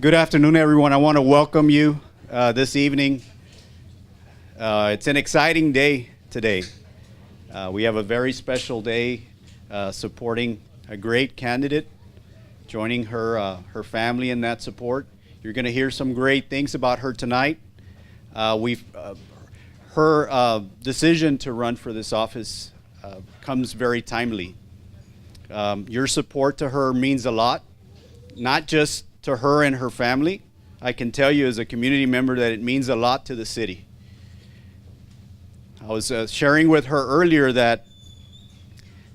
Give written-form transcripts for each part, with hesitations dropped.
Good afternoon, everyone. I want to welcome you this evening. It's an exciting day today. We have a very special day supporting a great candidate, joining her family in that support. You're going to hear some great things about her tonight. Her decision to run for this office comes very timely. Your support to her means a lot, not just to her and her family. I can tell you as a community member that it means a lot to the city. I was sharing with her earlier that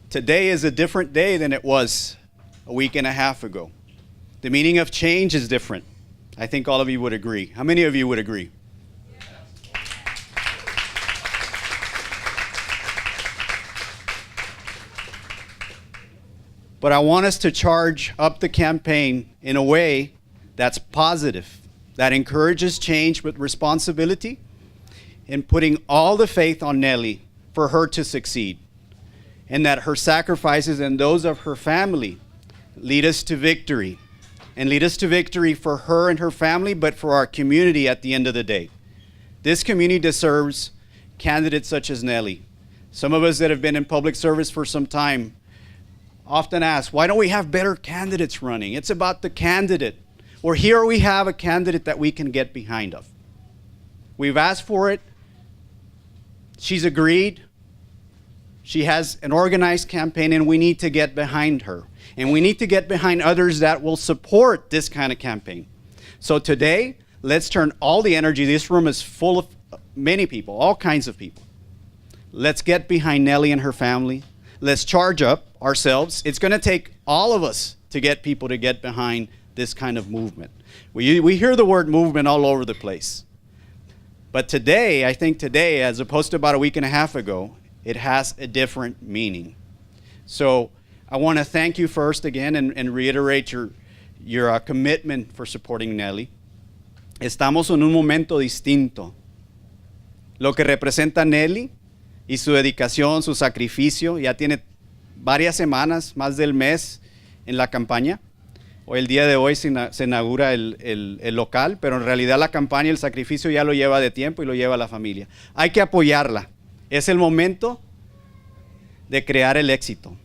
today is a different day than it was a week and a half ago. The meaning of change is different. I think all of you would agree. How many of you would agree? But I want us to charge up the campaign in a way that's positive, that encourages change with responsibility, and putting all the faith on Nelly for her to succeed, and that her sacrifices and those of her family lead us to victory, and lead us to victory for her and her family, but for our community at the end of the day. This community deserves candidates such as Nelly. Some of us that have been in public service for some time often ask, why don't we have better candidates running? It's about the candidate. Or here we have a candidate that we can get behind of. We've asked for it. She's agreed. She has an organized campaign, and we need to get behind her. And we need to get behind others that will support this kind of campaign. So today, let's turn all the energy. This room is full of many people, all kinds of people. Let's get behind Nelly and her family. Let's charge up ourselves. It's going to take all of us to get people to get behind this kind of movement. We hear the word movement all over the place. But today, I think today, as opposed to about a week and a half ago, it has a different meaning. So I want to thank you first again and reiterate your commitment for supporting Nelly. Estamos en un momento distinto. Lo que representa Nelly y su dedicación, su sacrificio, ya tiene varias semanas, más del mes en la campaña. Hoy, el día de hoy se inaugura el local, pero en realidad la campaña, el sacrificio ya lo lleva de tiempo y lo lleva la familia. Hay que apoyarla. Es el momento de crear el éxito.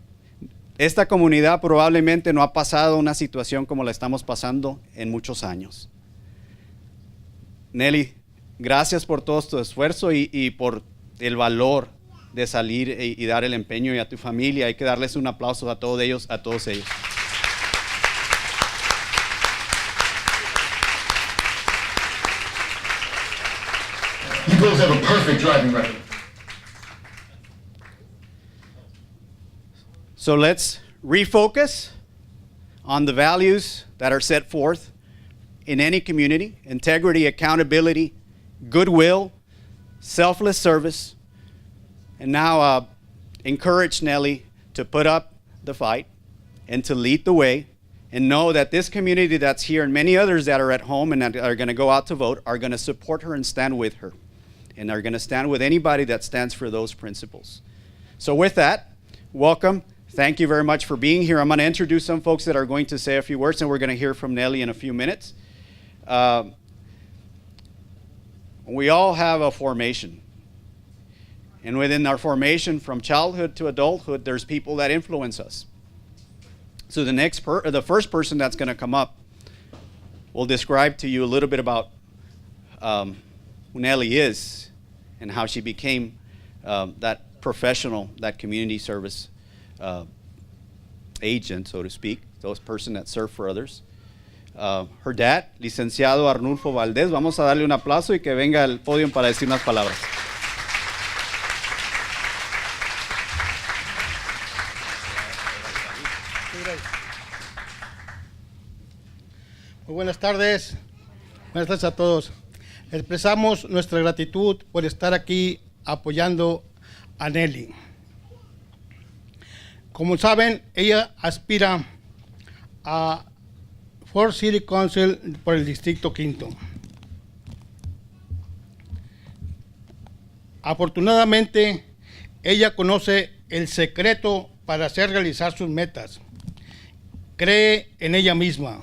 Esta comunidad probablemente no ha pasado una situación como la estamos pasando en muchos años. Nelly, gracias por todo tu esfuerzo y por el valor de salir y dar el empeño, y a tu familia hay que darles un aplauso a todos ellos, You girls have a perfect driving record. So let's refocus on the values that are set forth in any community: integrity, accountability, goodwill, selfless service. And now encourage Nelly to put up the fight and to lead the way, and know that this community that's here and many others that are at home and that are going to go out to vote are going to support her and stand with her, and are going to stand with anybody that stands for those principles. So with that, welcome. Thank you very much for being here. I'm going to introduce some folks that are going to say a few words, and we're going to hear from Nelly in a few minutes. We all have a formation. And within our formation, from childhood to adulthood, there's people that influence us. So the first person that's going to come up will describe to you a little bit about who Nelly is and how she became that professional, that community service agent, so to speak, those person that serve for others. Her dad, licenciado Arnulfo Valdés. Vamos a darle un aplauso y que venga al podio para decir unas palabras. Muy buenas tardes. Buenas tardes a todos. Expresamos nuestra gratitud por estar aquí apoyando a Nelly. Como saben, ella aspira a Fort City Council por el Distrito Quinto. Afortunadamente, ella conoce el secreto para hacer realizar sus metas. Cree en ella misma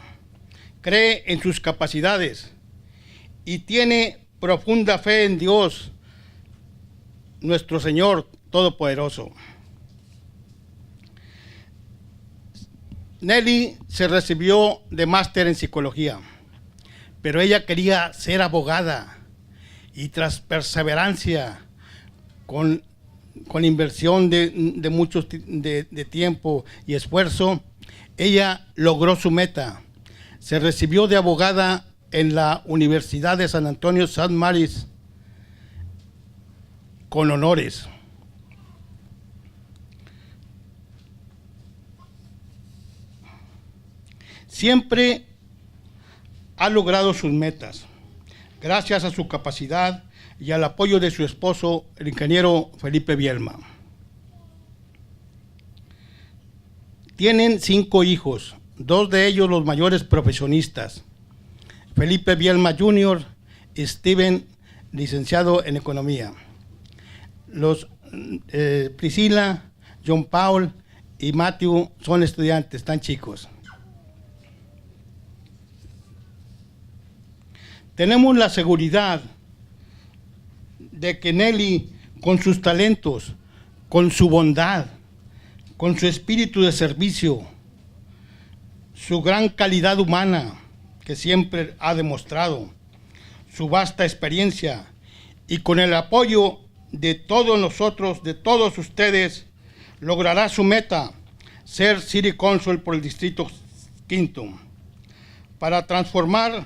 cree en sus capacidades y tiene profunda fe en Dios, nuestro Señor Todopoderoso. Nelly se recibió de máster en psicología, pero ella quería ser abogada y tras perseverancia, con inversión de mucho de tiempo y esfuerzo, ella logró su meta. Se recibió de abogada en la Universidad de San Antonio St. Mary's con honores. Siempre ha logrado sus metas, gracias a su capacidad y al apoyo de su esposo, el ingeniero Felipe Bielma. Tienen 5 hijos, 2 de ellos los mayores profesionistas. Felipe Bielma Jr., Steven, licenciado en Economía. Priscila, John Paul y Matthew son estudiantes, tan chicos. Tenemos la seguridad de que Nelly, con sus talentos, con su bondad, con su espíritu de servicio, su gran calidad humana que siempre ha demostrado, su vasta experiencia y con el apoyo de todos nosotros, de todos ustedes, logrará su meta, ser City Council por el Distrito Quinto, para transformar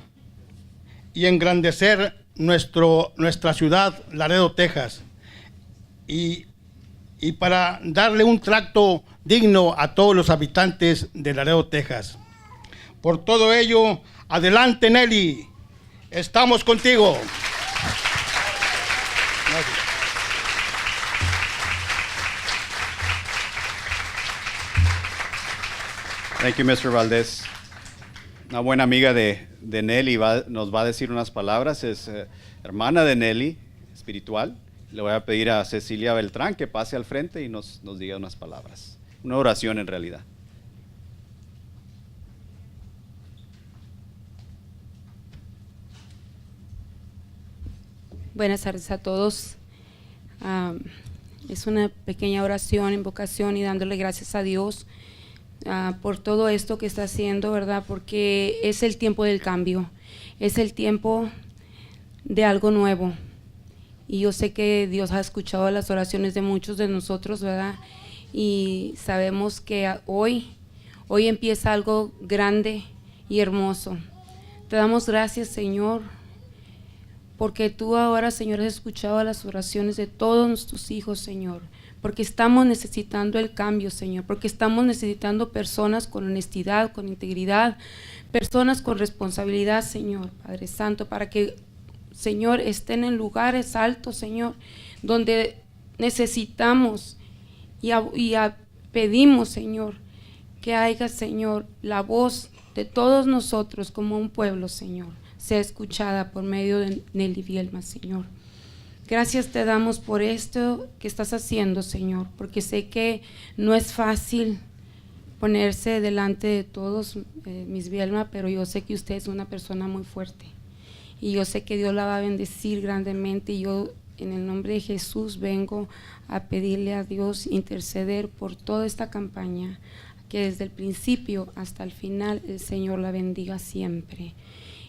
y engrandecer nuestra ciudad, Laredo, Texas, y para darle un trato digno a todos los habitantes de Laredo, Texas. Por todo ello, adelante, Nelly, estamos contigo. Gracias. Thank you, Mr. Valdez. Una buena amiga de Nelly nos va a decir unas palabras. Es hermana de Nelly, espiritual. Le voy a pedir a Cecilia Beltrán que pase al frente y nos diga unas palabras. Una oración en realidad. Buenas tardes a todos. Es una pequeña oración, invocación y dándole gracias a Dios por todo esto que está haciendo, ¿verdad? Porque es el tiempo del cambio, es el tiempo de algo nuevo. Y yo sé que Dios ha escuchado las oraciones de muchos de nosotros, ¿verdad? Y sabemos que hoy empieza algo grande y hermoso. Te damos gracias, Señor, porque tú ahora, Señor, has escuchado las oraciones de todos nuestros hijos, Señor, porque estamos necesitando el cambio, Señor, porque estamos necesitando personas con honestidad, con integridad, personas con responsabilidad, Señor, Padre Santo, para que, Señor, estén en lugares altos, Señor, donde necesitamos y pedimos, Señor, que haya, Señor, la voz de todos nosotros como un pueblo, Señor, sea escuchada por medio de Nelly Bielma, Señor. Gracias te damos por esto que estás haciendo, Señor, porque sé que no es fácil ponerse delante de todos, Miss Bielma, pero yo sé que usted es una persona muy fuerte y yo sé que Dios la va a bendecir grandemente y yo en el nombre de Jesús vengo a pedirle a Dios interceder por toda esta campaña, que desde el principio hasta el final el Señor la bendiga siempre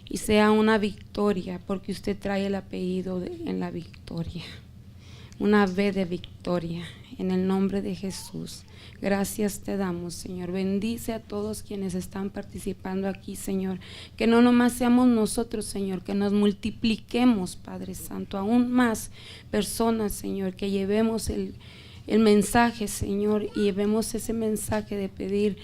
y sea una victoria, porque usted trae el apellido en la victoria, una V de victoria, en el nombre de Jesús. Gracias te damos, Señor. Bendice a todos quienes están participando aquí, Señor, que no nomás seamos nosotros, Señor, que nos multipliquemos, Padre Santo, aún más personas, Señor, que llevemos el mensaje, Señor, y llevemos ese mensaje de pedir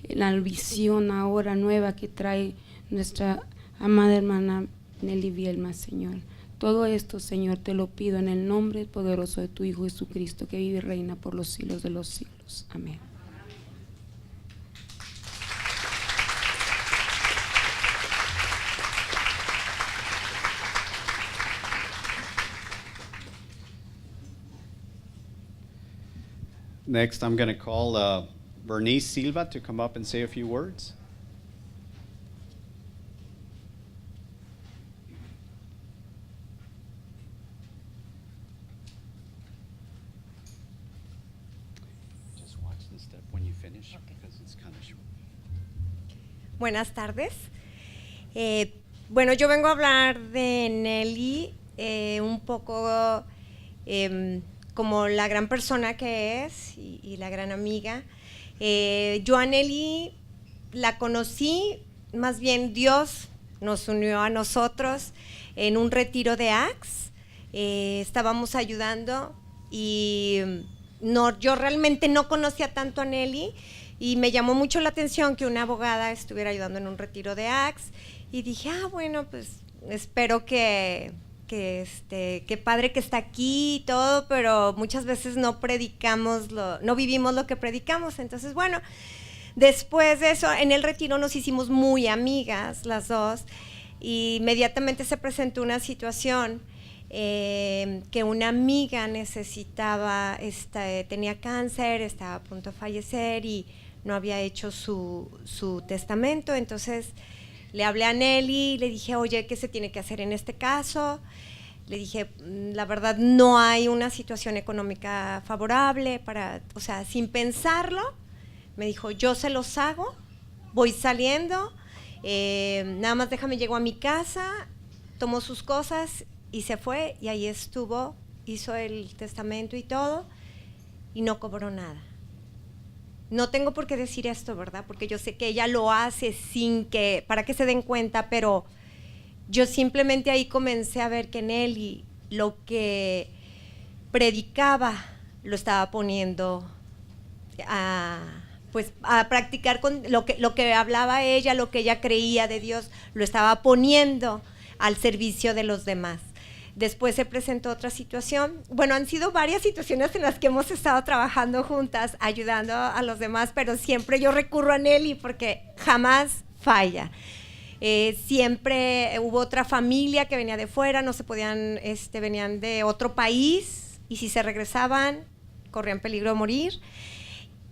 la visión ahora nueva que trae nuestra amada hermana Nelly Bielma, Señor. Todo esto, Señor, te lo pido en el nombre poderoso de tu Hijo Jesucristo, que vive y reina por los siglos de los siglos. Amén. Next, I'm going to call Bernice Silva to come up and say a few words. step when you finish, because it's kind of short. Buenas tardes. Bueno, yo vengo a hablar de Nelly un poco como la gran persona que es y la gran amiga. Yo a Nelly la conocí, más bien Dios nos unió a nosotros en un retiro de Acts. Estábamos ayudando y yo realmente no conocía tanto a Nelly y me llamó mucho la atención que una abogada estuviera ayudando en un retiro de Acts y dije, bueno, pues espero que padre que está aquí y todo, pero muchas veces no vivimos lo que predicamos. Entonces, bueno, después de eso, en el retiro nos hicimos muy amigas las dos y inmediatamente se presentó una situación que una amiga necesitaba, tenía cáncer, estaba a punto de fallecer y no había hecho su testamento. Entonces le hablé a Nelly y le dije, oye, ¿qué se tiene que hacer en este caso? Le dije, la verdad no hay una situación económica favorable o sea, sin pensarlo, me dijo, yo se los hago, voy saliendo, nada más déjame, llego a mi casa, tomó sus cosas y se fue, y ahí estuvo, hizo el testamento y todo, y no cobró nada. No tengo por qué decir esto, ¿verdad? Porque yo sé que ella lo hace para que se den cuenta, pero yo simplemente ahí comencé a ver que Nelly lo que predicaba lo estaba poniendo a practicar con lo que hablaba ella, lo que ella creía de Dios, lo estaba poniendo al servicio de los demás. Después se presentó otra situación. Bueno, han sido varias situaciones en las que hemos estado trabajando juntas, ayudando a los demás, pero siempre yo recurro a Nelly porque jamás falla. Siempre hubo otra familia que venía de fuera, no se podían, venían de otro país y si se regresaban corrían peligro de morir.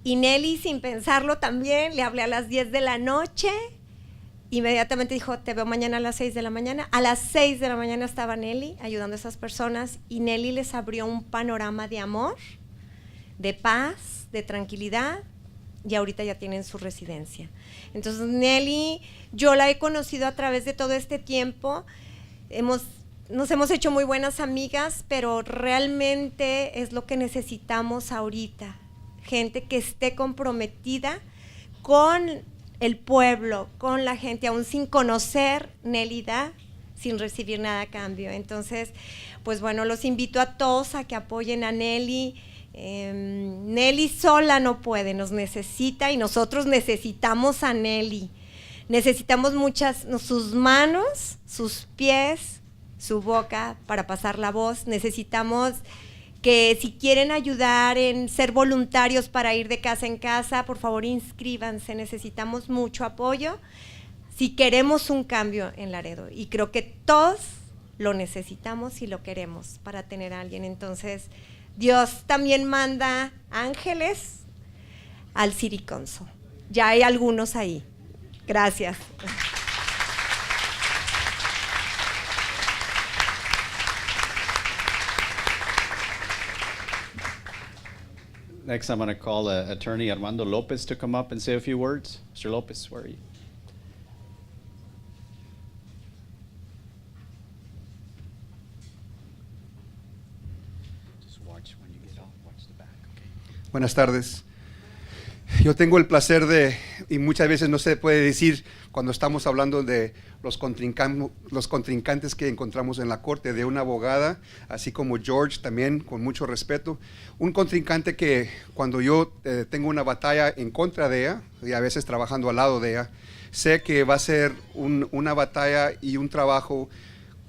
Y Nelly, sin pensarlo también, le hablé a las 10 de la noche. Inmediatamente dijo, te veo mañana a las 6 de la mañana. A las 6 de la mañana estaba Nelly ayudando a esas personas y Nelly les abrió un panorama de amor, de paz, de tranquilidad y ahorita ya tienen su residencia. Entonces Nelly, yo la he conocido a través de todo este tiempo, nos hemos hecho muy buenas amigas, pero realmente es lo que necesitamos ahorita, gente que esté comprometida con el pueblo, con la gente, aún sin conocer, Nelly da, sin recibir nada a cambio. Entonces, pues bueno, los invito a todos a que apoyen a Nelly. Nelly sola no puede, nos necesita y nosotros necesitamos a Nelly. Necesitamos sus manos, sus pies, su boca para pasar la voz. Necesitamos que si quieren ayudar en ser voluntarios para ir de casa en casa, por favor inscríbanse, necesitamos mucho apoyo si queremos un cambio en Laredo y creo que todos lo necesitamos y lo queremos para tener a alguien. Entonces Dios también manda ángeles al City Council, ya hay algunos ahí. Gracias. Next, I'm going to call Attorney Armando Lopez to come up and say a few words. Mr. Lopez, where are you? Just watch when you get off, watch the back, okay? Buenas tardes. Yo tengo el placer y muchas veces no se puede decir cuando estamos hablando de los contrincantes que encontramos en la corte, de una abogada, así como George también, con mucho respeto. Un contrincante que cuando yo tengo una batalla en contra de ella, y a veces trabajando al lado de ella, sé que va a ser una batalla y un trabajo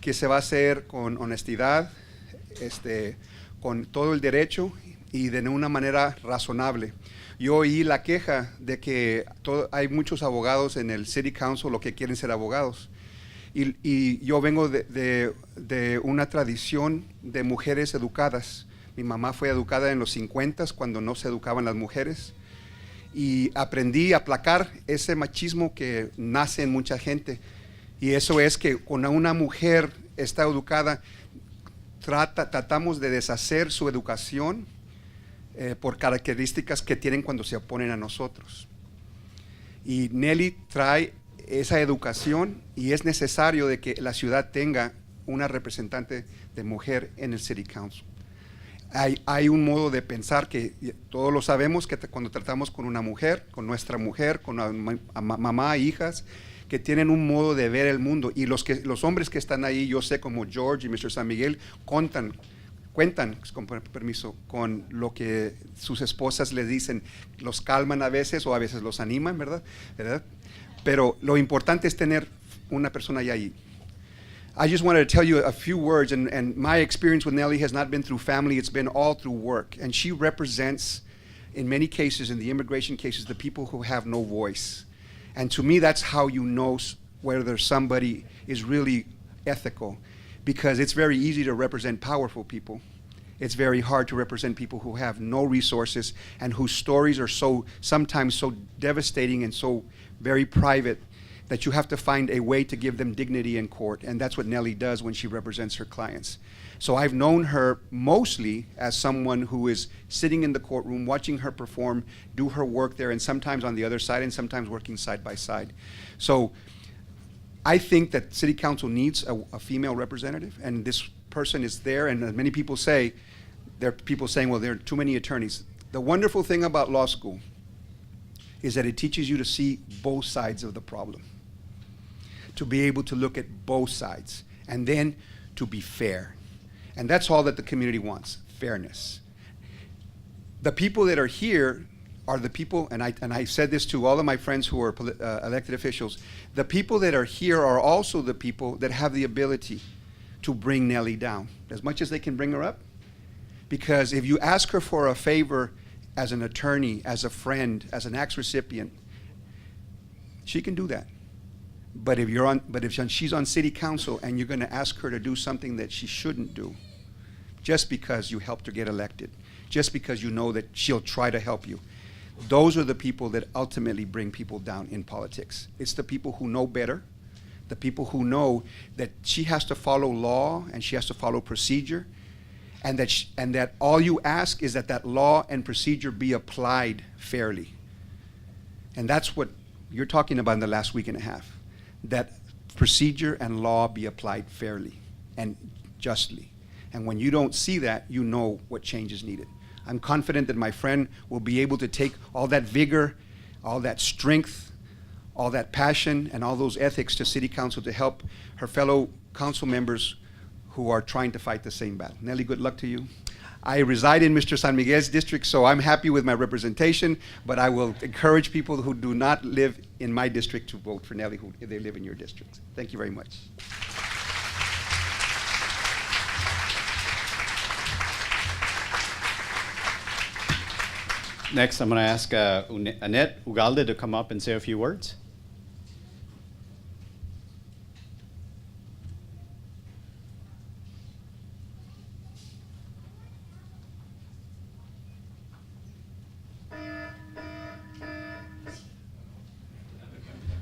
que se va a hacer con honestidad, con todo el derecho y de una manera razonable. Yo oí la queja de que hay muchos abogados en el City Council lo que quieren ser abogados. Y yo vengo de una tradición de mujeres educadas. Mi mamá fue educada en los 50s cuando no se educaban las mujeres. Y aprendí a aplacar ese machismo que nace en mucha gente. Y eso es que cuando una mujer está educada, tratamos de deshacer su educación por características que tienen cuando se oponen a nosotros. Y Nelly trae esa educación y es necesario de que la ciudad tenga una representante de mujer en el City Council. Hay un modo de pensar que todos lo sabemos, que cuando tratamos con una mujer, con nuestra mujer, con mamá, hijas, que tienen un modo de ver el mundo. Y los hombres que están ahí, yo sé, como George y Mr. San Miguel, cuentan, con permiso, con lo que sus esposas les dicen. Los calman a veces o a veces los animan, ¿verdad? Pero lo importante es tener una persona ahí. I just wanted to tell you a few words, and my experience with Nelly has not been through family, it's been all through work. And she represents, in many cases, in the immigration cases, the people who have no voice. And to me, that's how you know whether somebody is really ethical, because it's very easy to represent powerful people. It's very hard to represent people who have no resources and whose stories are sometimes so devastating and so very private that you have to find a way to give them dignity in court. And that's what Nelly does when she represents her clients. So I've known her mostly as someone who is sitting in the courtroom, watching her perform, do her work there, and sometimes on the other side, and sometimes working side by side. So I think that City Council needs a female representative, and this person is there, and as many people say, there are people saying, well, there are too many attorneys. The wonderful thing about law school is that it teaches you to see both sides of the problem, to be able to look at both sides, and then to be fair. And that's all that the community wants, fairness. The people that are here are the people, and I said this to all of my friends who are elected officials, the people that are here are also the people that have the ability to bring Nelly down, as much as they can bring her up. Because if you ask her for a favor as an attorney, as a friend, as an axe recipient, she can do that. But if she's on city council and you're going to ask her to do something that she shouldn't do, just because you helped her get elected, just because you know that she'll try to help you, those are the people that ultimately bring people down in politics. It's the people who know better, the people who know that she has to follow law and she has to follow procedure, and that all you ask is that that law and procedure be applied fairly. And that's what you're talking about in the last week and a half, that procedure and law be applied fairly and justly. And when you don't see that, you know what change is needed. I'm confident that my friend will be able to take all that vigor, all that strength, all that passion, and all those ethics to City Council to help her fellow council members who are trying to fight the same battle. Nelly, good luck to you. I reside in Mr. San Miguel's district, so I'm happy with my representation, but I will encourage people who do not live in my district to vote for Nelly if they live in your district. Thank you very much. Next, I'm going to ask Annette Ugalde to come up and say a few words.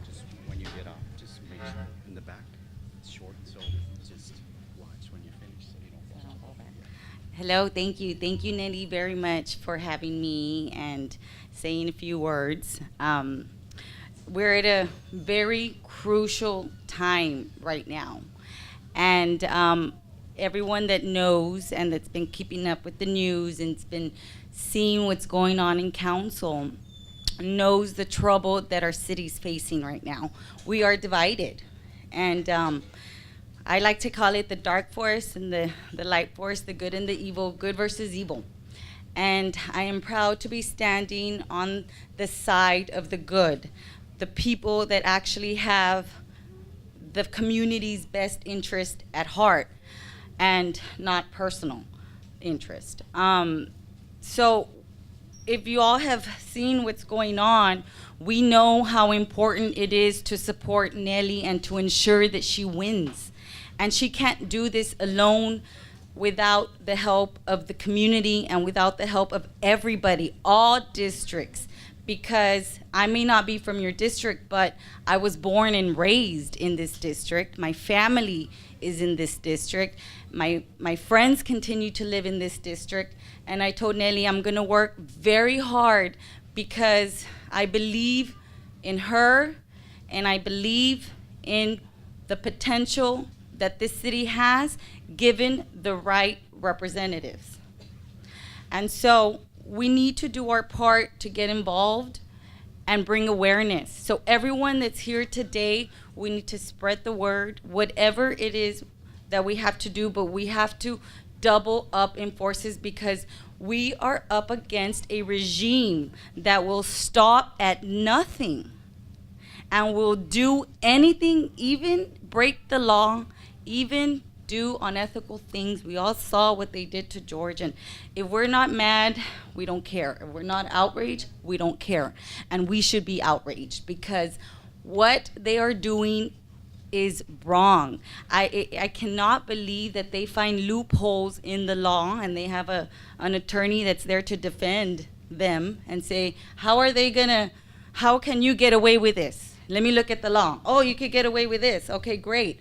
Just when you get up, just reach in the back. It's short, so just watch when you finish so you don't fall off. Hello, thank you. Thank you, Nelly, very much for having me and saying a few words. We're at a very crucial time right now. And everyone that knows and that's been keeping up with the news and has been seeing what's going on in council knows the trouble that our city's facing right now. We are divided. And I like to call it the dark force and the light force, the good and the evil, good versus evil. And I am proud to be standing on the side of the good, the people that actually have the community's best interest at heart and not personal interest. So if you all have seen what's going on, we know how important it is to support Nelly and to ensure that she wins. And she can't do this alone without the help of the community and without the help of everybody, all districts because I may not be from your district, but I was born and raised in this district. My family is in this district. My friends continue to live in this district. And I told Nelly I'm going to work very hard because I believe in her and I believe in the potential that this city has given the right representatives. And so we need to do our part to get involved and bring awareness. So everyone that's here today, we need to spread the word, whatever it is that we have to do, but we have to double up in forces because we are up against a regime that will stop at nothing and will do anything, even break the law, even do unethical things. We all saw what they did to George, and if we're not mad, we don't care. If we're not outraged, we don't care. And we should be outraged because what they are doing is wrong. I cannot believe that they find loopholes in the law and they have an attorney that's there to defend them and say, how can you get away with this? Let me look at the law. Oh, you could get away with this. Okay, great.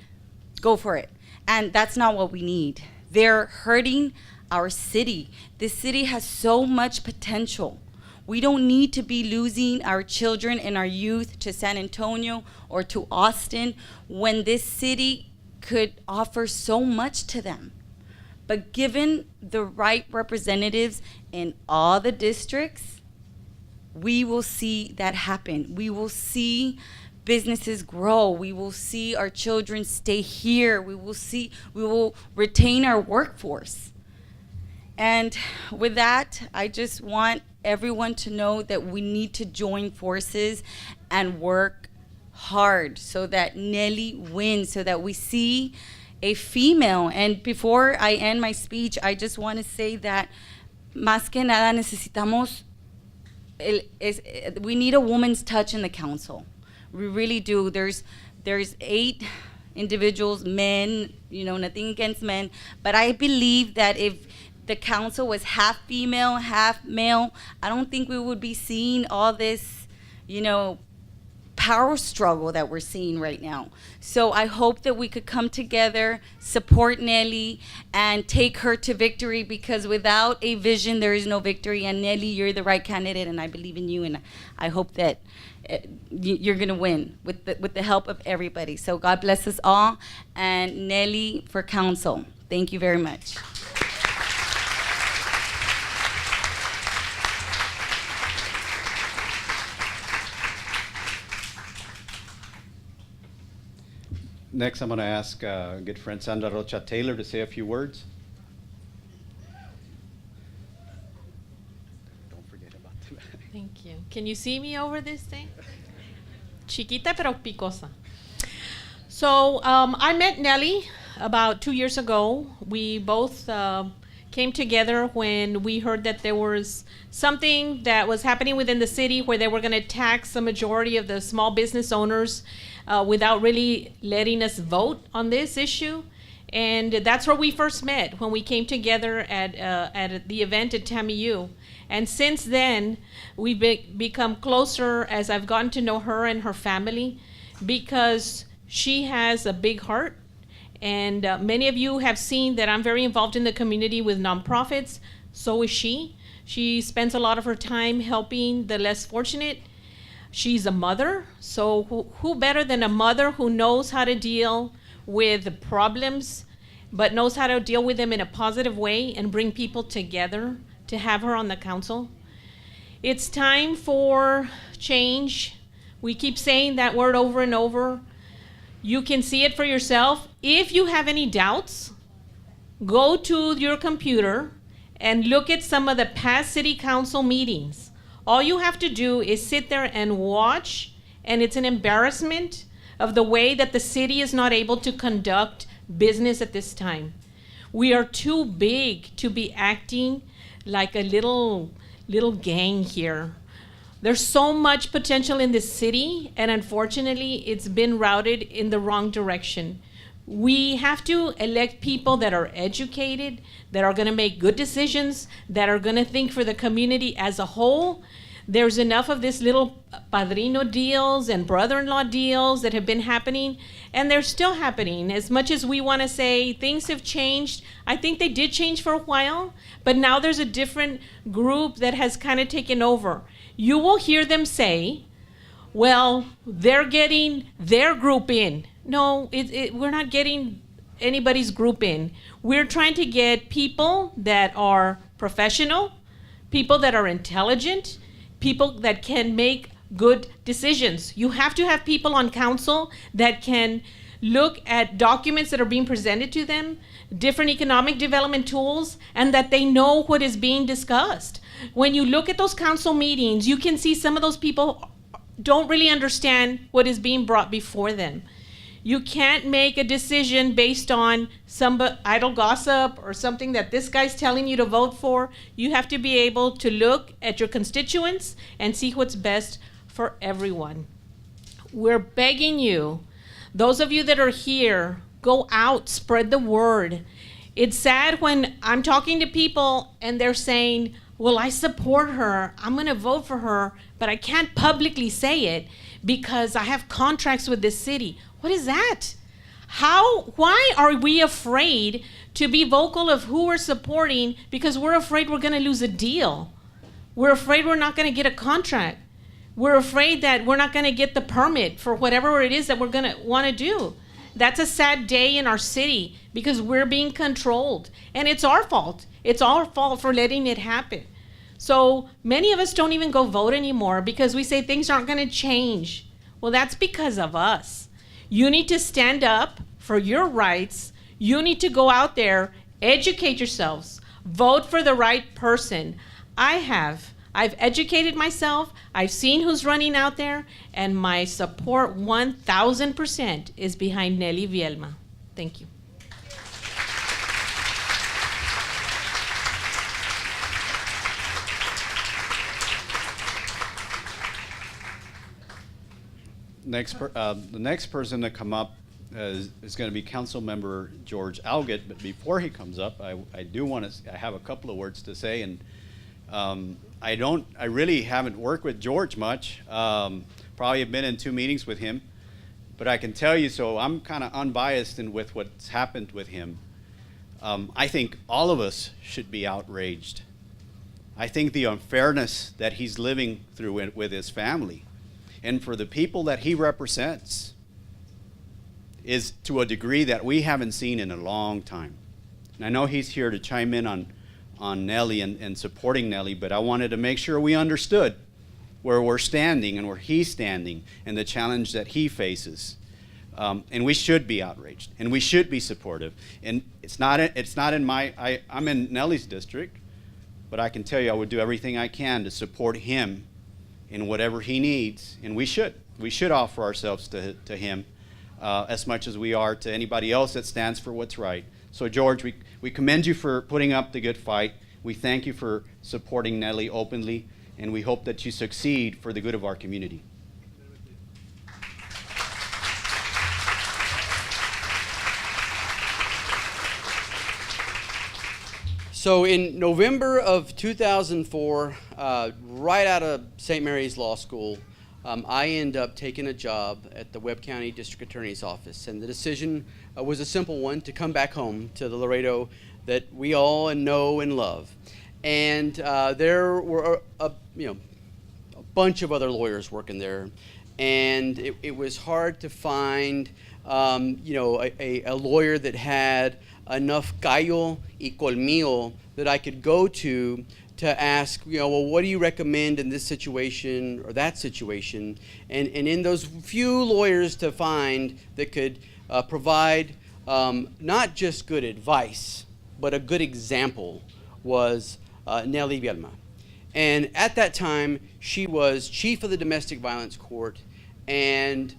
Go for it. And that's not what we need. They're hurting our city. This city has so much potential. We don't need to be losing our children and our youth to San Antonio or to Austin when this city could offer so much to them. But given the right representatives in all the districts, we will see that happen. We will see businesses grow. We will see our children stay here. We will retain our workforce. And with that, I just want everyone to know that we need to join forces and work hard so that Nelly wins, so that we see a female. And before I end my speech, I just want to say that más que nada necesitamos, we need a woman's touch in the council. We really do. There's 8 individuals, men, nothing against men, but I believe that if the council was half female, half male, I don't think we would be seeing all this, power struggle that we're seeing right now. So I hope that we could come together, support Nelly, and take her to victory, because without a vision, there is no victory. And Nelly, you're the right candidate, and I believe in you, and I hope that you're going to win with the help of everybody. So God bless us all, and Nelly for council. Thank you very much. Next, I'm going to ask good friend Sandra Rocha Taylor to say a few words. Don't forget about that. Thank you. Can you see me over this thing? Chiquita pero picosa. So I met Nelly about 2 years ago. We both came together when we heard that there was something that was happening within the city where they were going to tax the majority of the small business owners without really letting us vote on this issue. And that's where we first met, when we came together at the event at TAMIU. And since then, we've become closer as I've gotten to know her and her family, because she has a big heart. And many of you have seen that I'm very involved in the community with nonprofits. So is she. She spends a lot of her time helping the less fortunate. She's a mother, so who better than a mother who knows how to deal with problems, but knows how to deal with them in a positive way and bring people together, to have her on the council. It's time for change. We keep saying that word over and over. You can see it for yourself. If you have any doubts, go to your computer and look at some of the past city council meetings. All you have to do is sit there and watch, and it's an embarrassment of the way that the city is not able to conduct business at this time. We are too big to be acting like a little gang here. There's so much potential in this city, and unfortunately, it's been routed in the wrong direction. We have to elect people that are educated, that are going to make good decisions, that are going to think for the community as a whole, There's enough of this little padrino deals and brother-in-law deals that have been happening, and they're still happening. As much as we want to say things have changed, I think they did change for a while, but now there's a different group that has kind of taken over. You will hear them say, well, they're getting their group in. No, we're not getting anybody's group in. We're trying to get people that are professional, people that are intelligent, people that can make good decisions. You have to have people on council that can look at documents that are being presented to them, different economic development tools, and that they know what is being discussed. When you look at those council meetings, you can see some of those people don't really understand what is being brought before them. You can't make a decision based on some idle gossip or something that this guy's telling you to vote for. You have to be able to look at your constituents and see what's best for everyone. We're begging you, those of you that are here, go out, spread the word. It's sad when I'm talking to people and they're saying, well, I support her, I'm gonna vote for her, but I can't publicly say it because I have contracts with this city. What is that? Why are we afraid to be vocal of who we're supporting because we're afraid we're gonna lose a deal? We're afraid we're not gonna get a contract. We're afraid that we're not gonna get the permit for whatever it is that we're gonna wanna do. That's a sad day in our city because we're being controlled, and it's our fault. It's our fault for letting it happen. So many of us don't even go vote anymore because we say things aren't going to change. Well, that's because of us. You need to stand up for your rights. You need to go out there, educate yourselves, vote for the right person. I've educated myself. I've seen who's running out there, and my support 1,000% is behind Nelly Vielma. Thank you. The next person to come up is going to be Council Member George Algett. But before he comes up, I do want to. I have a couple of words to say, and I really haven't worked with George much. Probably have been in 2 meetings with him, but I can tell you. So I'm kind of unbiased with what's happened with him. I think all of us should be outraged. I think the unfairness that he's living through with his family, and for the people that he represents, is to a degree that we haven't seen in a long time. And I know he's here to chime in on Nelly and supporting Nelly, but I wanted to make sure we understood where we're standing and where he's standing and the challenge that he faces. And we should be outraged, and we should be supportive. And it's not in my, I'm in Nelly's district, but I can tell you I would do everything I can to support him in whatever he needs, and we should offer ourselves to him as much as we are to anybody else that stands for what's right. So George, we commend you for putting up the good fight. We thank you for supporting Nelly openly, and we hope that you succeed for the good of our community. So in November of 2004, right out of St. Mary's Law School, I ended up taking a job at the Webb County District Attorney's Office. And the decision was a simple one, to come back home to the Laredo that we all know and love. And there were a bunch of other lawyers working there. And it was hard to find a lawyer that had enough callo y colmillo that I could go to ask, well, what do you recommend in this situation or that situation? And in those few lawyers to find that could provide not just good advice, but a good example was Nelly Vielma. And at that time, she was chief of the domestic violence court, and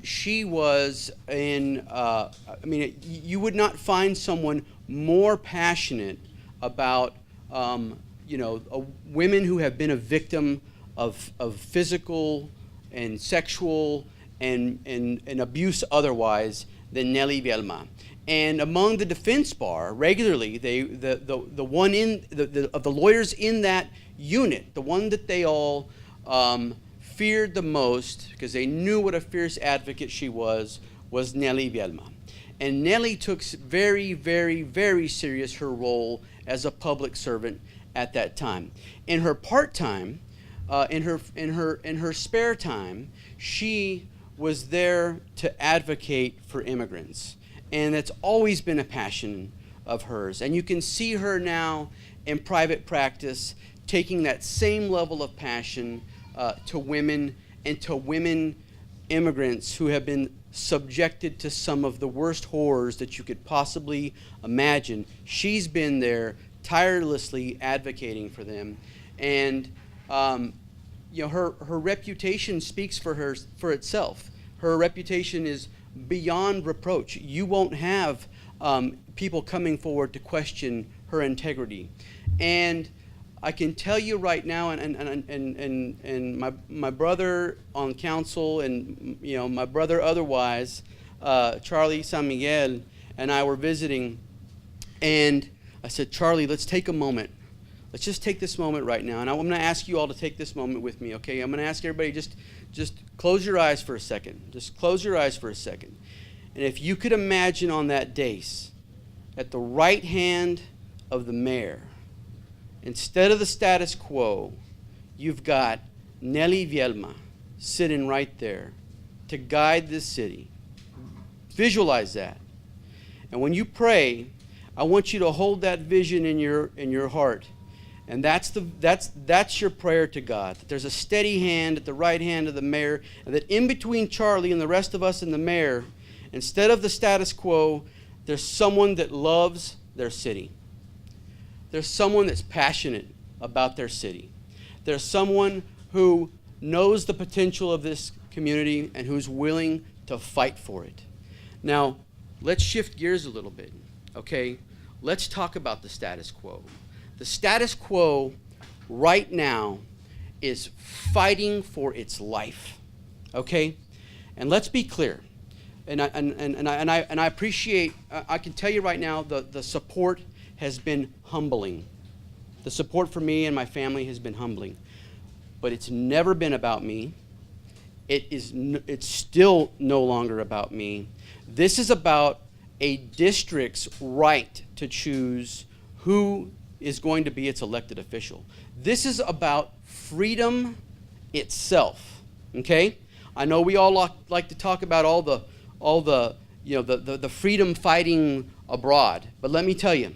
she was in, you would not find someone more passionate about, women who have been a victim of physical and sexual and abuse otherwise than Nelly Vielma. And among the defense bar, regularly, the lawyers in that unit, the one that they all feared the most, because they knew what a fierce advocate she was Nelly Vielma. And Nelly took very, very, very serious her role as a public servant at that time. In her part-time, in her spare time, she was there to advocate for immigrants. And that's always been a passion of hers. And you can see her now in private practice taking that same level of passion to women and to women immigrants who have been subjected to some of the worst horrors that you could possibly imagine. She's been there tirelessly advocating for them. And her reputation speaks for itself. Her reputation is beyond reproach. You won't have people coming forward to question her integrity. And I can tell you right now, and my brother on council, and my brother otherwise, Charlie San Miguel, and I were visiting, and I said, Charlie, let's take a moment. Let's just take this moment right now, and I'm going to ask you all to take this moment with me, okay? I'm going to ask everybody just close your eyes for a second. Just close your eyes for a second. And if you could imagine on that dais, at the right hand of the mayor, instead of the status quo, you've got Nelly Vielma sitting right there to guide this city. Visualize that. And when you pray, I want you to hold that vision in your heart. And that's your prayer to God, that there's a steady hand at the right hand of the mayor, and that in between Charlie and the rest of us and the mayor, instead of the status quo, there's someone that loves their city. There's someone that's passionate about their city. There's someone who knows the potential of this community and who's willing to fight for it. Now, let's shift gears a little bit, okay? Let's talk about the status quo. The status quo right now is fighting for its life, okay? And let's be clear. And I appreciate, I can tell you right now, the support has been humbling. The support for me and my family has been humbling. But it's never been about me. It's still no longer about me. This is about a district's right to choose who is going to be its elected official. This is about freedom itself, okay? I know we all like to talk about all the freedom fighting abroad, but let me tell you,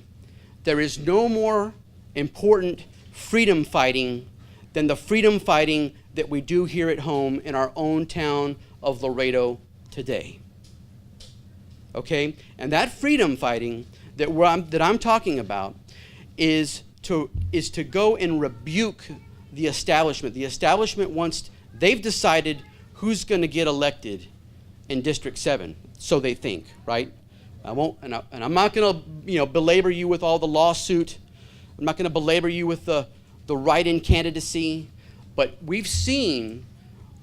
there is no more important freedom fighting than the freedom fighting that we do here at home in our own town of Laredo today. Okay? And that freedom fighting that I'm talking about is to go and rebuke the establishment. The establishment they've decided who's going to get elected in District 7, so they think, right? I won't, and I'm not going to, belabor you with all the lawsuit. I'm not going to belabor you with the write-in candidacy. But we've seen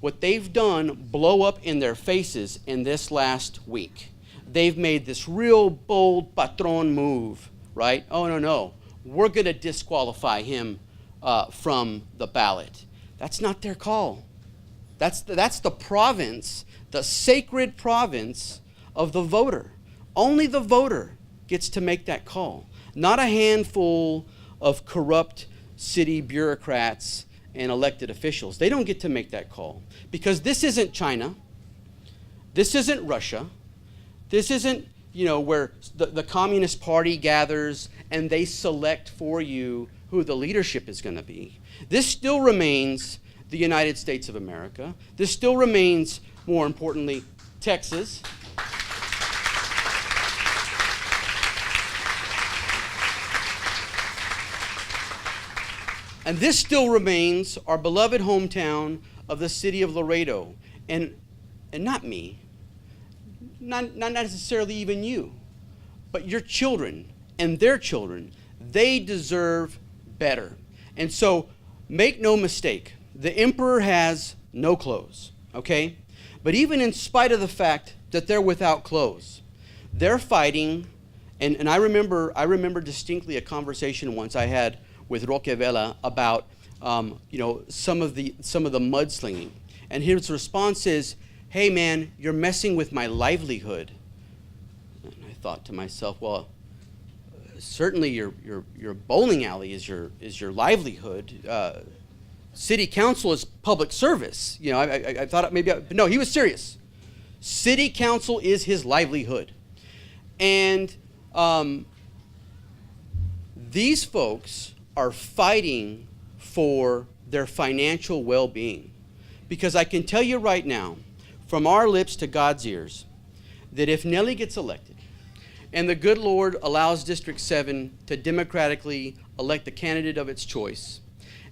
what they've done blow up in their faces in this last week. They've made this real bold patron move, right? Oh, no. We're going to disqualify him from the ballot. That's not their call. That's the province, the sacred province of the voter. Only the voter gets to make that call, not a handful of corrupt city bureaucrats and elected officials. They don't get to make that call because this isn't China. This isn't Russia. This isn't, where the Communist Party gathers and they select for you who the leadership is going to be. This still remains the United States of America. This still remains, more importantly, Texas. And this still remains our beloved hometown of the city of Laredo. And not me, not necessarily even you, but your children and their children. They deserve better. And so make no mistake, the emperor has no clothes, okay? But even in spite of the fact that they're without clothes, they're fighting, and I remember distinctly a conversation once I had with Roque Vela about some of the mudslinging, and his response is, "Hey man, you're messing with my livelihood." And I thought to myself, well, certainly your bowling alley is your livelihood. City council is public service. I thought but no, he was serious. City council is his livelihood, and these folks are fighting for their financial well-being, because I can tell you right now, from our lips to God's ears, that if Nelly gets elected, and the good Lord allows District 7 to democratically elect the candidate of its choice,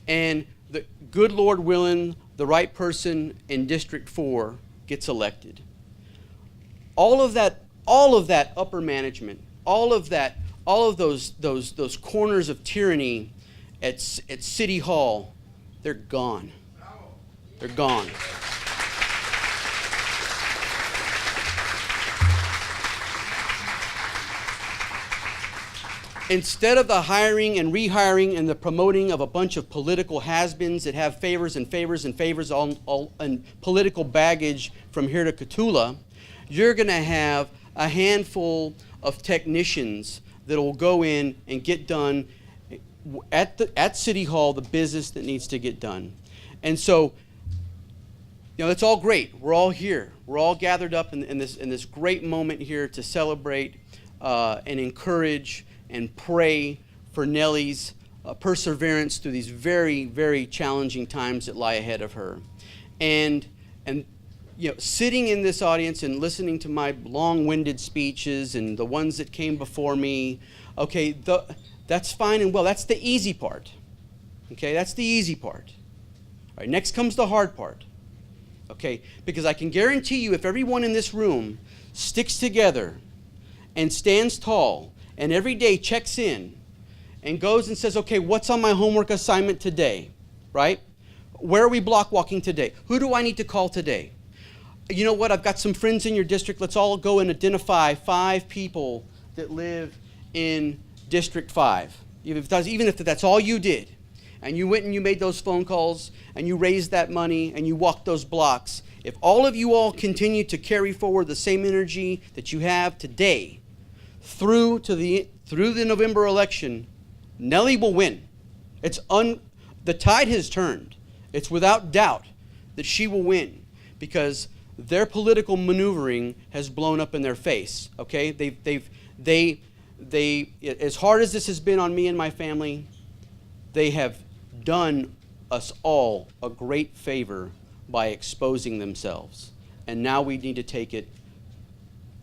and the good Lord willing, the right person in District 4 gets elected, all of that upper management, all of those corners of tyranny at City Hall, they're gone. They're gone. Instead of the hiring and rehiring and the promoting of a bunch of political has-beens that have favors and favors and favors and political baggage from here to Cotulla, you're going to have a handful of technicians that will go in and get done at City Hall the business that needs to get done. And so, it's all great. We're all here. We're all gathered up in this great moment here to celebrate and encourage and pray for Nelly's perseverance through these very, very challenging times that lie ahead of her. And sitting in this audience and listening to my long-winded speeches and the ones that came before me, okay, that's fine and well. That's the easy part. Okay, that's the easy part. All right, next comes the hard part. Okay, because I can guarantee you, if everyone in this room sticks together and stands tall and every day checks in and goes and says, okay, what's on my homework assignment today, right? Where are we block walking today? Who do I need to call today? You know what? I've got some friends in your district. Let's all go and identify 5 people that live in District 5. Even if that's all you did, and you went and you made those phone calls, and you raised that money, and you walked those blocks, if all of you all continue to carry forward the same energy that you have today through the November election, Nelly will win. The tide has turned. It's without doubt that she will win, because their political maneuvering has blown up in their face. Okay, they as hard as this has been on me and my family, they have done us all a great favor by exposing themselves, and now we need to take it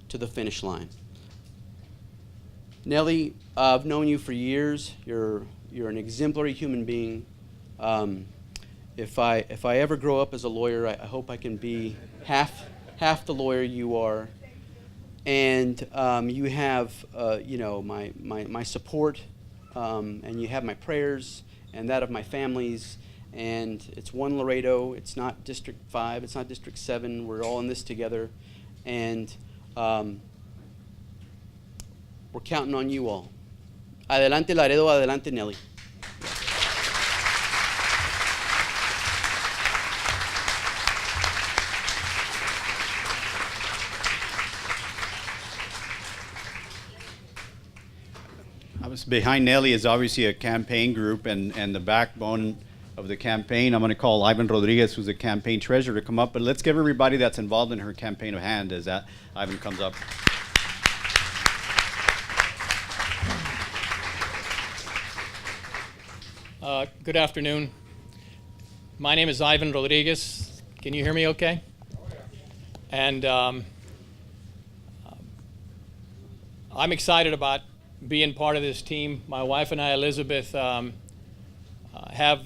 to the finish line. Nelly, I've known you for years. You're an exemplary human being. If I ever grow up as a lawyer, I hope I can be half the lawyer you are, and you have my support, and you have my prayers and that of my families. And it's one Laredo. It's not District 5. It's not District 7. We're all in this together, and we're counting on you all. Adelante Laredo, adelante Nelly. Behind Nelly is obviously a campaign group, and the backbone of the campaign. I'm going to call Ivan Rodriguez, who's the campaign treasurer, to come up. But let's give everybody that's involved in her campaign a hand as that Ivan comes up. Good afternoon. My name is Ivan Rodriguez. Can you hear me okay? And I'm excited about being part of this team. My wife and I, Elizabeth, have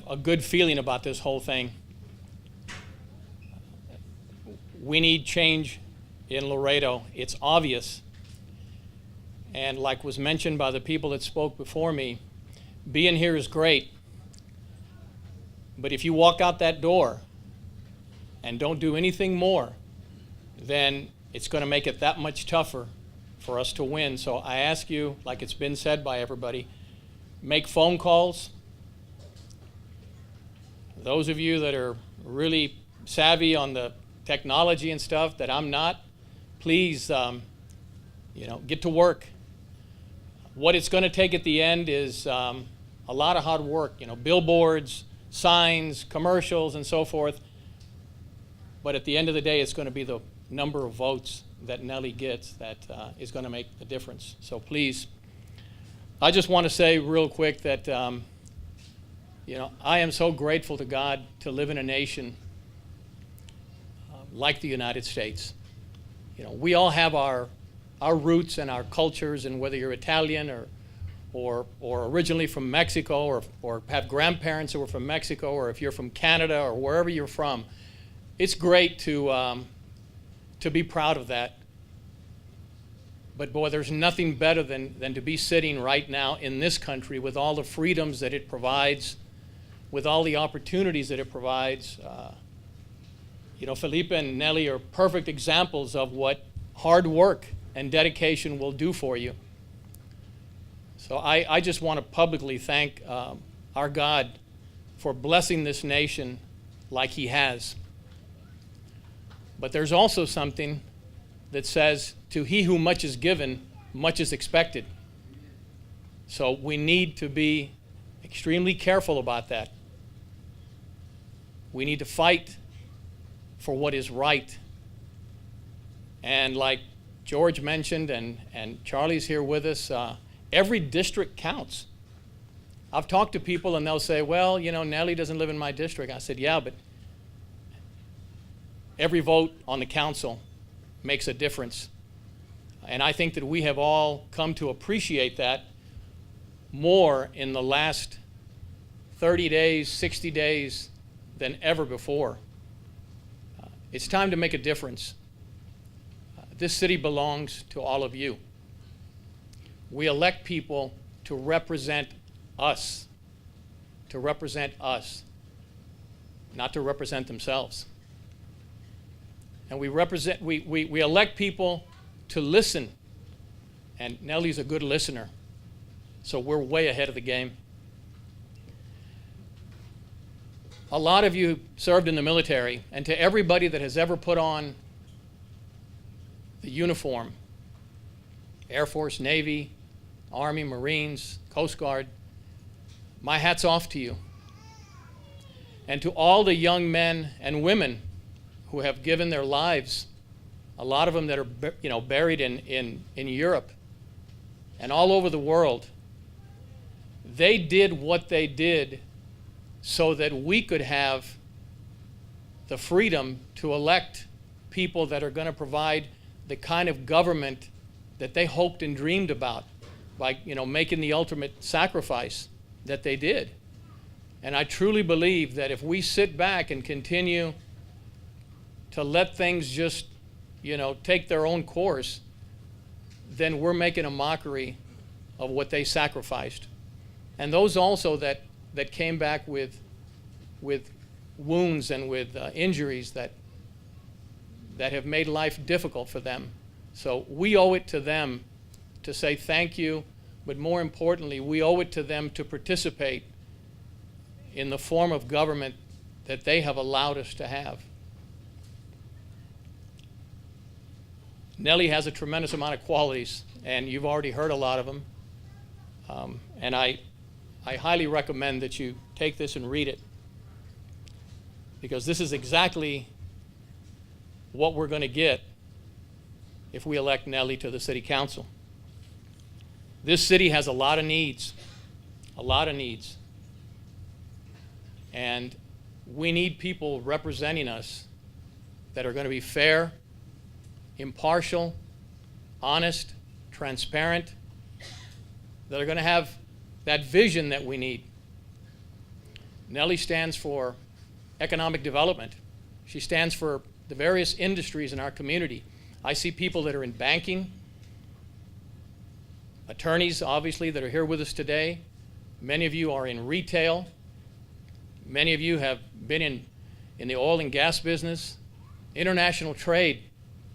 a good feeling about this whole thing. We need change in Laredo. It's obvious. And like was mentioned by the people that spoke before me, being here is great. But if you walk out that door and don't do anything more, then it's going to make it that much tougher for us to win. So I ask you, like it's been said by everybody, make phone calls. Those of you that are really savvy on the technology and stuff that I'm not, please, get to work. What it's going to take at the end is a lot of hard work, billboards, signs, commercials, and so forth. But at the end of the day, it's going to be the number of votes that Nellie gets that is going to make the difference. So please, I just want to say real quick that, I am so grateful to God to live in a nation like the United States. We all have our roots and our cultures, and whether you're Italian or originally from Mexico or have grandparents who were from Mexico, or if you're from Canada or wherever you're from, it's great to be proud of that. But boy, there's nothing better than to be sitting right now in this country with all the freedoms that it provides, with all the opportunities that it provides. Felipe and Nellie are perfect examples of what hard work and dedication will do for you. So I just want to publicly thank our God for blessing this nation like He has. But there's also something that says, to he who much is given, much is expected. So we need to be extremely careful about that. We need to fight for what is right. And like George mentioned, and Charlie's here with us, every district counts. I've talked to people and they'll say, well, Nellie doesn't live in my district. I said, yeah, but every vote on the council makes a difference. And I think that we have all come to appreciate that more in the last 30 days, 60 days than ever before. It's time to make a difference. This city belongs to all of you. We elect people to represent us, not to represent themselves. And we elect people to listen, and Nellie's a good listener, so we're way ahead of the game. A lot of you served in the military, and to everybody that has ever put on the uniform, Air Force, Navy, Army, Marines, Coast Guard, my hat's off to you. And to all the young men and women who have given their lives, a lot of them that are buried in Europe and all over the world, they did what they did so that we could have the freedom to elect people that are going to provide the kind of government that they hoped and dreamed about by making the ultimate sacrifice that they did. And I truly believe that if we sit back and continue to let things just take their own course, then we're making a mockery of what they sacrificed. And those also that came back with wounds and with injuries that have made life difficult for them. So we owe it to them to say thank you, but more importantly, we owe it to them to participate in the form of government that they have allowed us to have. Nellie has a tremendous amount of qualities, and you've already heard a lot of them. And I highly recommend that you take this and read it, because this is exactly what we're going to get if we elect Nellie to the city council. This city has a lot of needs, and we need people representing us that are going to be fair, impartial, honest, transparent, that are going to have that vision that we need. Nellie stands for economic development. She stands for the various industries in our community. I see people that are in banking, attorneys, obviously, that are here with us today. Many of you are in retail. Many of you have been in the oil and gas business, international trade.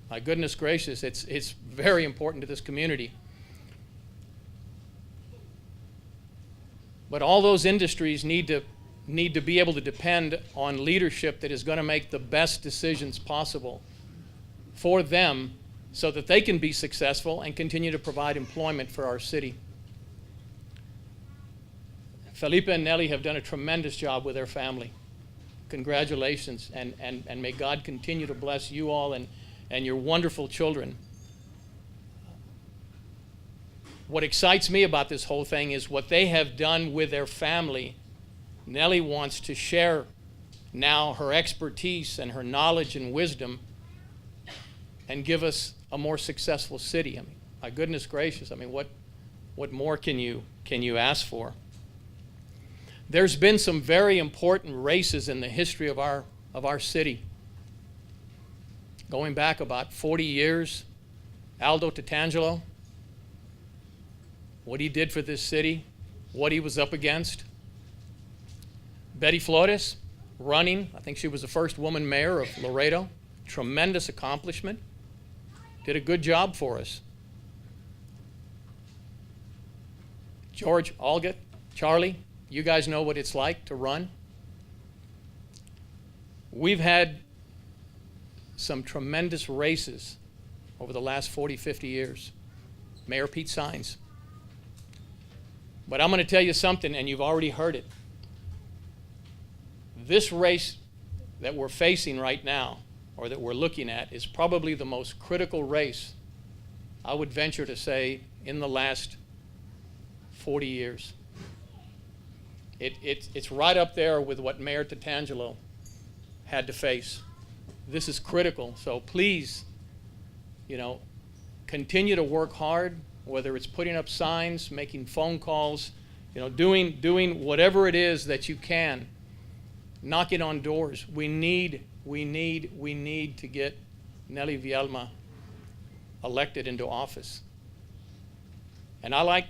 My goodness gracious, it's very important to this community. But all those industries need to be able to depend on leadership that is going to make the best decisions possible for them so that they can be successful and continue to provide employment for our city. Felipe and Nelly have done a tremendous job with their family. Congratulations, and may God continue to bless you all and your wonderful children. What excites me about this whole thing is what they have done with their family. Nelly wants to share now her expertise and her knowledge and wisdom and give us a more successful city. I mean, my goodness gracious, I mean, what more can you ask for? There's been some very important races in the history of our city. Going back about 40 years, Aldo Tatangelo, what he did for this city, what he was up against. Betty Flores, running, I think she was the first woman mayor of Laredo, tremendous accomplishment, did a good job for us. George Algott, Charlie, you guys know what it's like to run. We've had some tremendous races over the last 40, 50 years. Mayor Pete Sines. But I'm going to tell you something, and you've already heard it. This race that we're facing right now, or that we're looking at, is probably the most critical race, I would venture to say, in the last 40 years. It's right up there with what Mayor Tatangelo had to face. This is critical, so please, continue to work hard, whether it's putting up signs, making phone calls, doing whatever it is that you can, knocking on doors. We need to get Nelly Vielma elected into office. And I like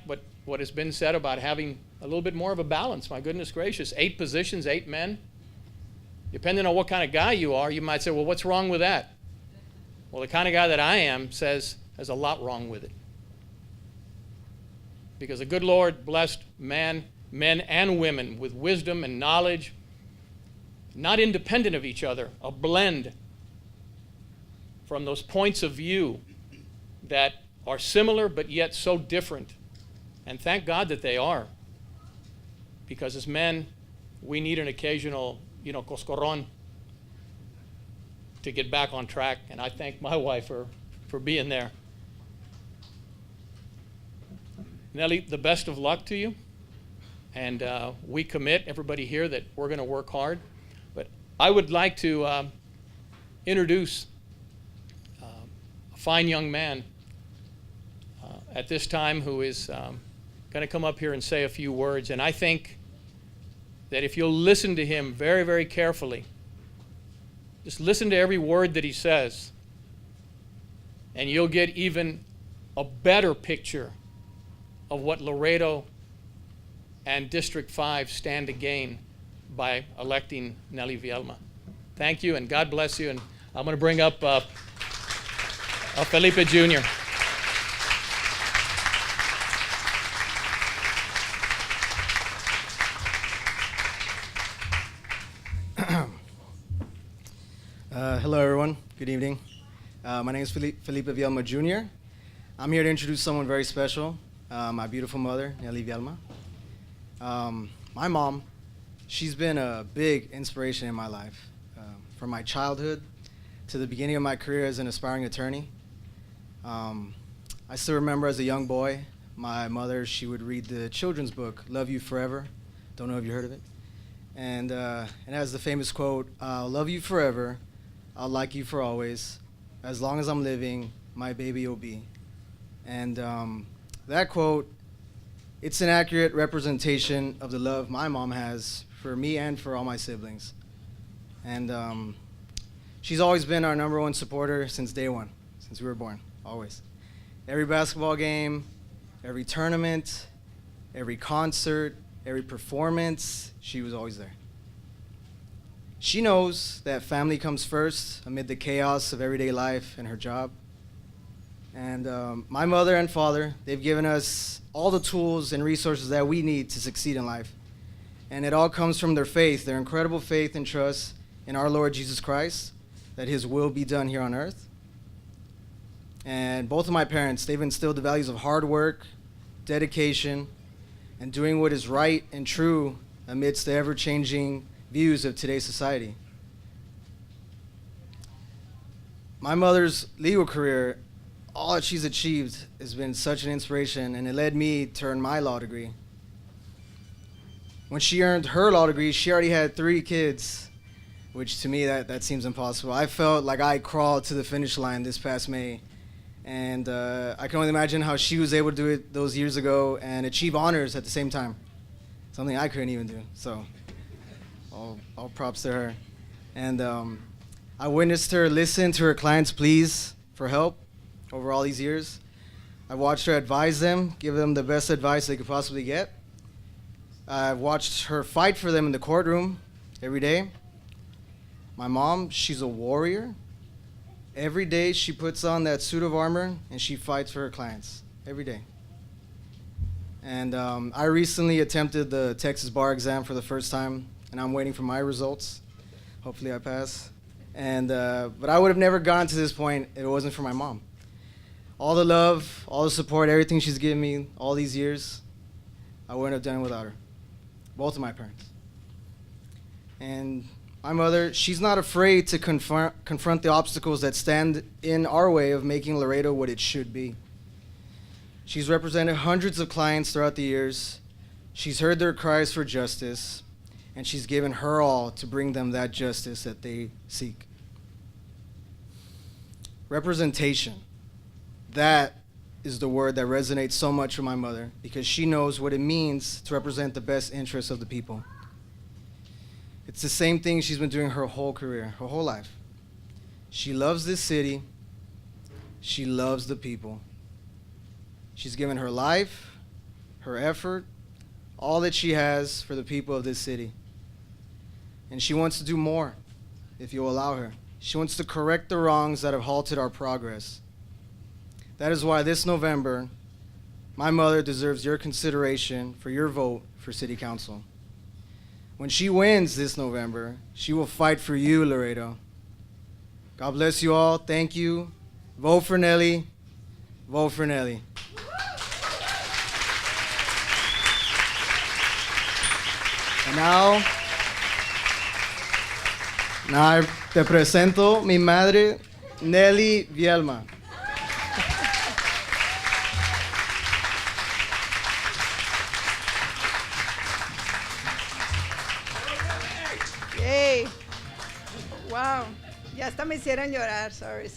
what has been said about having a little bit more of a balance. My goodness gracious, 8 positions, 8 men. Depending on what kind of guy you are, you might say, well, what's wrong with that? Well, the kind of guy that I am says there's a lot wrong with it. Because the good Lord blessed men and women with wisdom and knowledge, not independent of each other, a blend from those points of view that are similar but yet so different. And thank God that they are. Because as men, we need an occasional, coscorron to get back on track. And I thank my wife for being there. Nelly, the best of luck to you. And we commit, everybody here, that we're going to work hard. But I would like to introduce a fine young man at this time who is going to come up here and say a few words. And I think that if you'll listen to him very, very carefully, just listen to every word that he says, and you'll get even a better picture of what Laredo and District 5 stand to gain by electing Nelly Vielma. Thank you, and God bless you. And I'm going to bring up Felipe Jr. Hello, everyone. Good evening. My name is Felipe Vielma Jr. I'm here to introduce someone very special, my beautiful mother, Nelly Vielma. My mom, she's been a big inspiration in my life, from my childhood to the beginning of my career as an aspiring attorney. I still remember as a young boy, my mother, she would read the children's book, Love You Forever. Don't know if you heard of it. And it has the famous quote, I'll love you forever, I'll like you for always, as long as I'm living, my baby you'll be. And that quote, it's an accurate representation of the love my mom has for me and for all my siblings. And she's always been our #1 supporter since day one, since we were born, always. Every basketball game, every tournament, every concert, every performance, she was always there. She knows that family comes first amid the chaos of everyday life and her job. And my mother and father, they've given us all the tools and resources that we need to succeed in life. And it all comes from their faith, their incredible faith and trust in our Lord Jesus Christ, that his will be done here on earth. And both of my parents, they've instilled the values of hard work, dedication, and doing what is right and true amidst the ever-changing views of today's society. My mother's legal career, all that she's achieved has been such an inspiration, and it led me to earn my law degree. When she earned her law degree, she already had 3 kids, which to me, that seems impossible. I felt like I crawled to the finish line this past May, and I can only imagine how she was able to do it those years ago and achieve honors at the same time, something I couldn't even do. So all props to her. And I witnessed her listen to her clients' pleas for help over all these years. I watched her advise them, give them the best advice they could possibly get. I've watched her fight for them in the courtroom every day. My mom, she's a warrior. Every day she puts on that suit of armor and she fights for her clients, every day. And I recently attempted the Texas bar exam for the first time, and I'm waiting for my results. Hopefully I pass. And but I would have never gotten to this point if it wasn't for my mom. All the love, all the support, everything she's given me all these years, I wouldn't have done it without her. Both of my parents. And my mother, she's not afraid to confront the obstacles that stand in our way of making Laredo what it should be. She's represented hundreds of clients throughout the years. She's heard their cries for justice, and she's given her all to bring them that justice that they seek. Representation. That is the word that resonates so much with my mother, because she knows what it means to represent the best interests of the people. It's the same thing she's been doing her whole career, her whole life. She loves this city. She loves the people. She's given her life, her effort, all that she has for the people of this city. And she wants to do more, if you'll allow her. She wants to correct the wrongs that have halted our progress. That is why this November, my mother deserves your consideration for your vote for City Council. When she wins this November, she will fight for you, Laredo. God bless you all. Thank you. Vote for Nelly. Vote for Nelly. And now te presento mi madre, Nelly Vielma. Yay. Wow. Ya hasta me hicieron llorar. Sorry.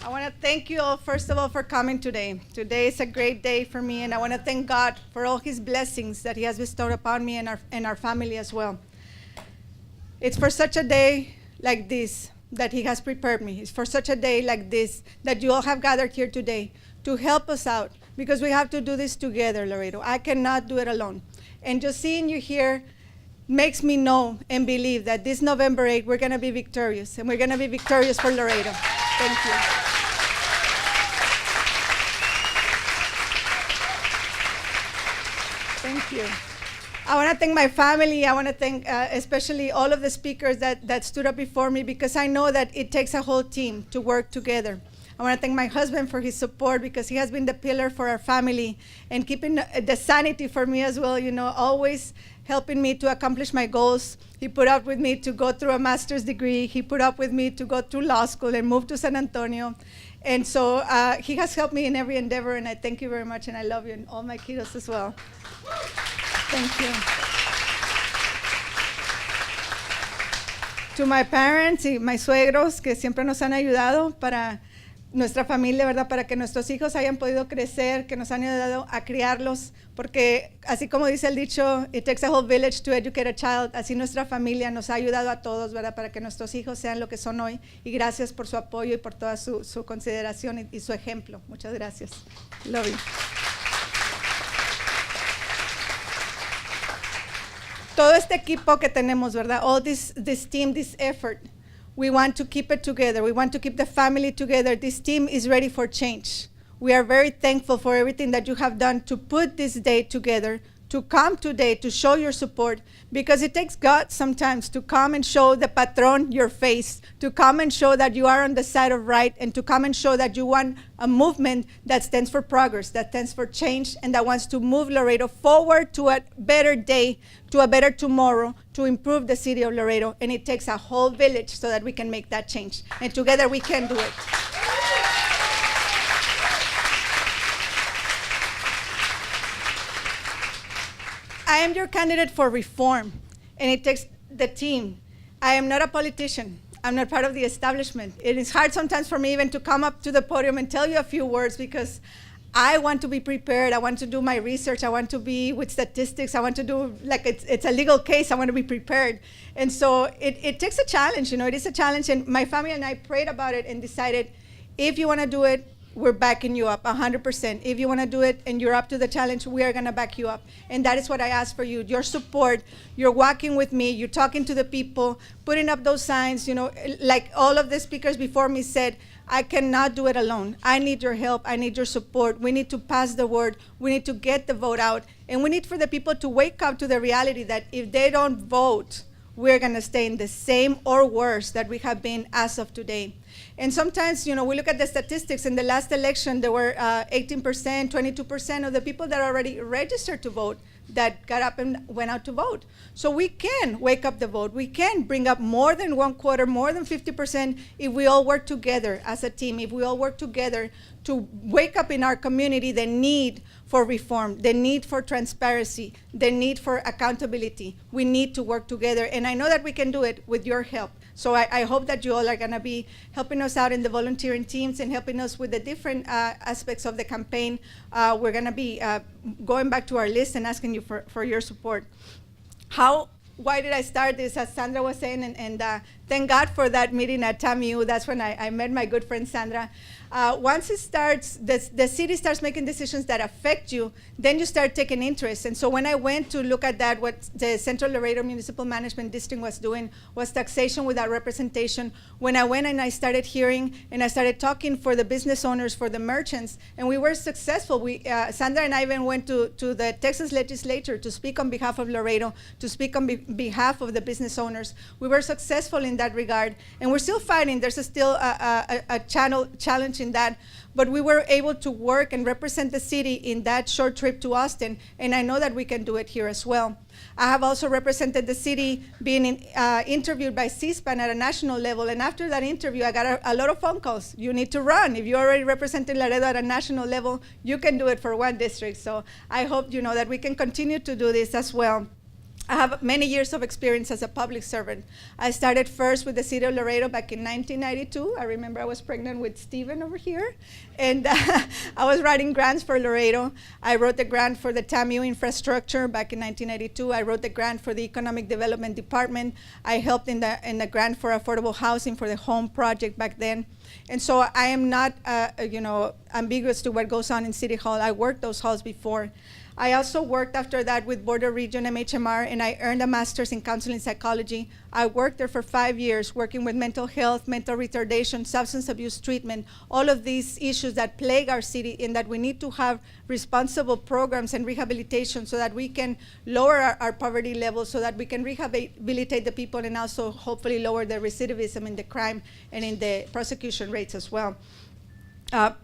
I want to thank you all, first of all, for coming today. Today is a great day for me, and I want to thank God for all his blessings that he has bestowed upon me and our family as well. It's for such a day like this that he has prepared me. It's for such a day like this that you all have gathered here today to help us out, because we have to do this together, Laredo. I cannot do it alone. And just seeing you here makes me know and believe that this November 8th, we're going to be victorious, and we're going to be victorious for Laredo. Thank you. Thank you. I want to thank my family. I want to thank especially all of the speakers that stood up before me, because I know that it takes a whole team to work together. I want to thank my husband for his support, because he has been the pillar for our family and keeping the sanity for me as well, always helping me to accomplish my goals. He put up with me to go through a master's degree. He put up with me to go through law school and move to San Antonio. And so he has helped me in every endeavor, and I thank you very much, and I love you, and all my kiddos as well. Thank you. To my parents y my suegros, que siempre nos han ayudado para nuestra familia, ¿verdad? Para que nuestros hijos hayan podido crecer, que nos han ayudado a criarlos, porque así como dice el dicho, it takes a whole village to educate a child, así nuestra familia nos ha ayudado a todos, ¿verdad? Para que nuestros hijos sean lo que son hoy, y gracias por su apoyo y por toda su consideración y su ejemplo. Muchas gracias. Love you. todo este equipo que tenemos, ¿verdad? All this team, this effort, we want to keep it together. We want to keep the family together. This team is ready for change. We are very thankful for everything that you have done to put this day together, to come today to show your support, because it takes God sometimes to come and show the patron your face, to come and show that you are on the side of right, and to come and show that you want a movement that stands for progress, that stands for change, and that wants to move Laredo forward to a better day, to a better tomorrow, to improve the city of Laredo. And it takes a whole village so that we can make that change. And together we can do it. I am your candidate for reform, and it takes the team. I am not a politician. I'm not part of the establishment. It is hard sometimes for me even to come up to the podium and tell you a few words, because I want to be prepared. I want to do my research. I want to be with statistics. I want to do, like, it's a legal case. I want to be prepared. And so it takes a challenge, it is a challenge. And my family and I prayed about it and decided, if you want to do it, we're backing you up 100%. If you want to do it and you're up to the challenge, we are going to back you up. And that is what I ask for you, your support. You're walking with me. You're talking to the people, putting up those signs. Like all of the speakers before me said, I cannot do it alone. I need your help. I need your support. We need to pass the word. We need to get the vote out. And we need for the people to wake up to the reality that if they don't vote, we're going to stay in the same or worse that we have been as of today. And sometimes, we look at the statistics. In the last election, there were 18%, 22% of the people that already registered to vote that got up and went out to vote. So we can wake up the vote. We can bring up more than 1/4, more than 50% if we all work together as a team, if we all work together to wake up in our community the need for reform, the need for transparency, the need for accountability. We need to work together. And I know that we can do it with your help. So I hope that you all are going to be helping us out in the volunteering teams and helping us with the different aspects of the campaign. We're going to be going back to our list and asking you for your support. Why did I start this? As Sandra was saying, and thank God for that meeting at TAMU. That's when I met my good friend Sandra. Once it starts, the city starts making decisions that affect you, then you start taking interest. And so when I went to look at that, what the Central Laredo Municipal Management District was doing was taxation without representation. When I went and I started hearing and I started talking for the business owners, for the merchants, and we were successful. Sandra and I even went to the Texas legislature to speak on behalf of Laredo, to speak on behalf of the business owners. We were successful in that regard, and we're still fighting. There's still a challenge in that, but we were able to work and represent the city in that short trip to Austin, and I know that we can do it here as well. I have also represented the city being interviewed by C-SPAN at a national level, and after that interview, I got a lot of phone calls. You need to run. If you already represented Laredo at a national level, you can do it for one district. So I hope that we can continue to do this as well. I have many years of experience as a public servant. I started first with the city of Laredo back in 1992. I remember I was pregnant with Stephen over here, and I was writing grants for Laredo. I wrote the grant for the TAMU infrastructure back in 1992. I wrote the grant for the Economic Development Department. I helped in the grant for affordable housing for the home project back then. And so I am not ambiguous to what goes on in City Hall. I worked those halls before. I also worked after that with Board of Region MHMR, and I earned a master's in counseling psychology. I worked there for 5 years, working with mental health, mental retardation, substance abuse treatment, all of these issues that plague our city, in that we need to have responsible programs and rehabilitation so that we can lower our poverty levels, so that we can rehabilitate the people, and also hopefully lower the recidivism in the crime and in the prosecution rates as well.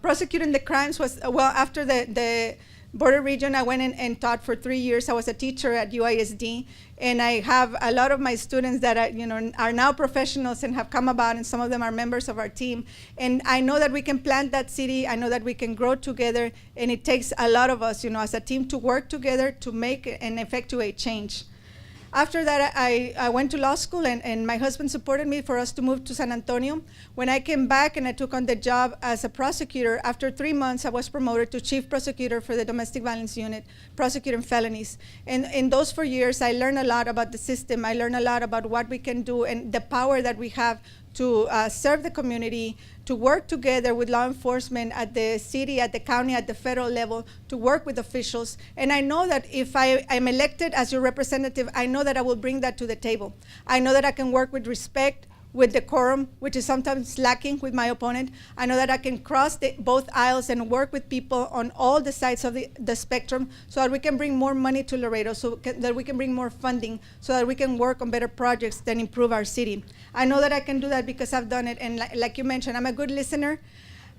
Prosecuting the crimes was, after the Board of Region, I went and taught for 3 years. I was a teacher at UISD, and I have a lot of my students that are now professionals and have come about, and some of them are members of our team. And I know that we can plant that city. I know that we can grow together, and it takes a lot of us, as a team, to work together to make and effectuate change. After that, I went to law school, and my husband supported me for us to move to San Antonio. When I came back and I took on the job as a prosecutor, after 3 months, I was promoted to chief prosecutor for the domestic violence unit, prosecuting felonies. And in those 4 years, I learned a lot about the system. I learned a lot about what we can do and the power that we have to serve the community, to work together with law enforcement at the city, at the county, at the federal level, to work with officials. And I know that if I'm elected as your representative, I know that I will bring that to the table. I know that I can work with respect, with decorum, which is sometimes lacking with my opponent. I know that I can cross both aisles and work with people on all the sides of the spectrum so that we can bring more money to Laredo, that we can bring more funding, so that we can work on better projects that improve our city. I know that I can do that because I've done it, and like you mentioned, I'm a good listener,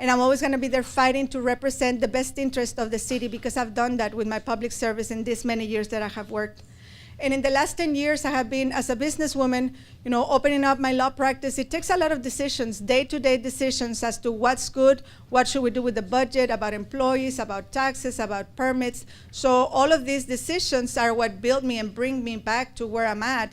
and I'm always gonna be there fighting to represent the best interest of the city because I've done that with my public service in these many years that I have worked. And in the last 10 years, I have been, as a businesswoman, opening up my law practice. It takes a lot of decisions, day-to-day decisions as to what's good, what should we do with the budget, about employees, about taxes, about permits. So all of these decisions are what build me and bring me back to where I'm at,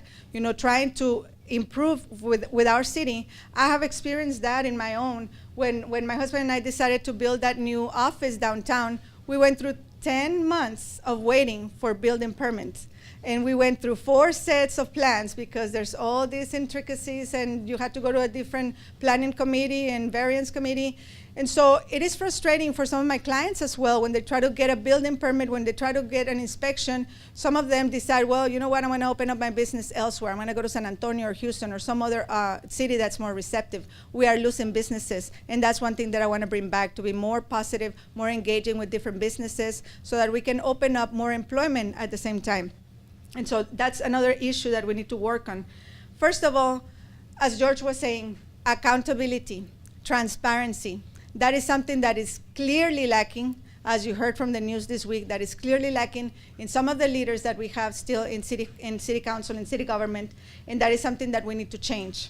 trying to improve with our city. I have experienced that in my own. When my husband and I decided to build that new office downtown, we went through 10 months of waiting for building permits. And we went through 4 sets of plans because there's all these intricacies and you had to go to a different planning committee and variance committee. And so it is frustrating for some of my clients as well when they try to get a building permit, when they try to get an inspection. Some of them decide, well, you know what, I'm gonna open up my business elsewhere. I'm gonna go to San Antonio or Houston or some other city that's more receptive. We are losing businesses, and that's one thing that I wanna bring back, to be more positive, more engaging with different businesses so that we can open up more employment at the same time. And so that's another issue that we need to work on. First of all, as George was saying, accountability, transparency. That is something that is clearly lacking, as you heard from the news this week, that is clearly lacking in some of the leaders that we have still in city council and city government, and that is something that we need to change.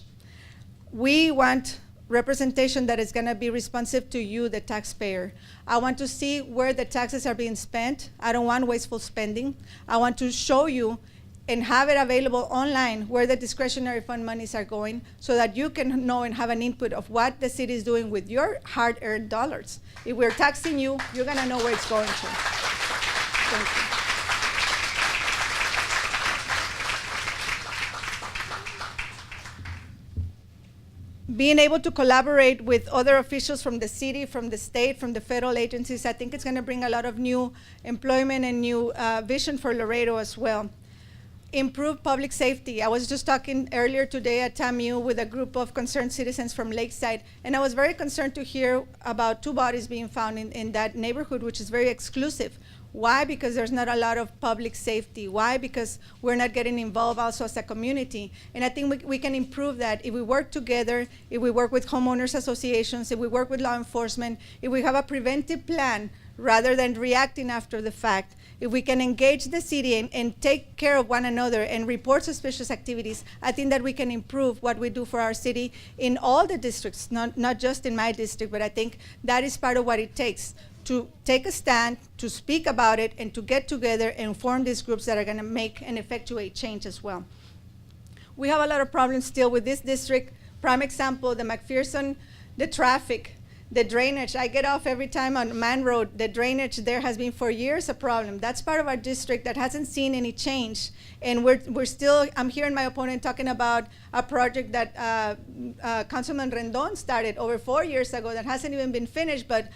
We want representation that is going to be responsive to you, the taxpayer. I want to see where the taxes are being spent. I don't want wasteful spending. I want to show you and have it available online where the discretionary fund monies are going so that you can know and have an input of what the city is doing with your hard-earned dollars. If we're taxing you, you're going to know where it's going to. Thank you. Being able to collaborate with other officials from the city, from the state, from the federal agencies, I think it's going to bring a lot of new employment and new vision for Laredo as well. Improve public safety. I was just talking earlier today at TAMU with a group of concerned citizens from Lakeside, and I was very concerned to hear about 2 bodies being found in that neighborhood, which is very exclusive. Why? Because there's not a lot of public safety. Why? Because we're not getting involved also as a community. And I think we can improve that if we work together, if we work with homeowners associations, if we work with law enforcement, if we have a preventive plan rather than reacting after the fact. If we can engage the city and take care of one another and report suspicious activities, I think that we can improve what we do for our city in all the districts, not just in my district, but I think that is part of what it takes, to take a stand, to speak about it, and to get together and form these groups that are going to make and effectuate change as well. We have a lot of problems still with this district. Prime example, the McPherson, the traffic, the drainage. I get off every time on Man Road. The drainage there has been for years a problem. That's part of our district that hasn't seen any change. And we're still, I'm hearing my opponent talking about a project that Councilman Rendon started over 4 years ago that hasn't even been finished, but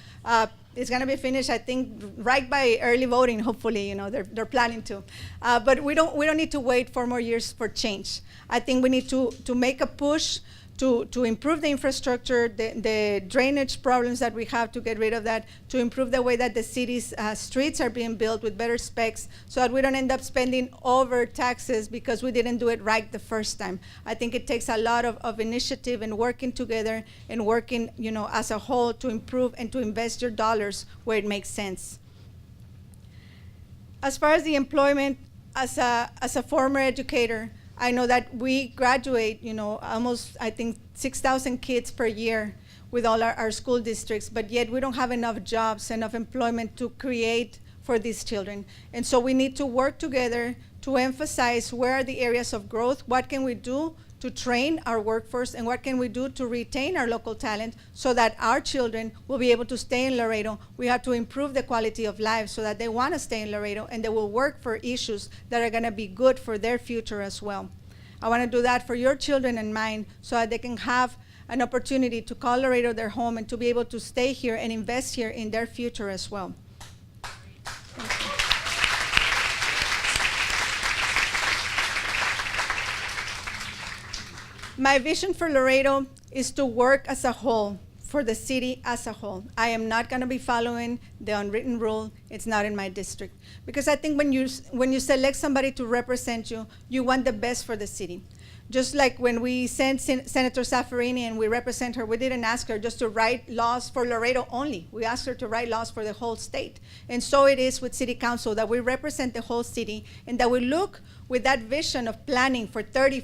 it's going to be finished, I think, right by early voting. Hopefully, they're planning to. But we don't need to wait 4 more years for change. I think we need to make a push to improve the infrastructure, the drainage problems that we have, to get rid of that, to improve the way that the city's streets are being built with better specs so that we don't end up spending over taxes because we didn't do it right the first time. I think it takes a lot of initiative and working together and working, as a whole to improve and to invest your dollars where it makes sense. As far as the employment, as a former educator, I know that we graduate, almost, I think, 6,000 kids per year with all our school districts, but yet we don't have enough jobs, enough employment to create for these children. And so we need to work together to emphasize where are the areas of growth, what can we do to train our workforce, and what can we do to retain our local talent so that our children will be able to stay in Laredo. We have to improve the quality of life so that they want to stay in Laredo and they will work for issues that are going to be good for their future as well. I want to do that for your children and mine so that they can have an opportunity to call Laredo their home and to be able to stay here and invest here in their future as well. My vision for Laredo is to work as a whole, for the city as a whole. I am not going to be following the unwritten rule. It's not in my district. Because I think when you select somebody to represent you, you want the best for the city. Just like when we sent Senator Zaffarini and we represent her, we didn't ask her just to write laws for Laredo only. We asked her to write laws for the whole state. And so it is with City Council, that we represent the whole city and that we look with that vision of planning for 30,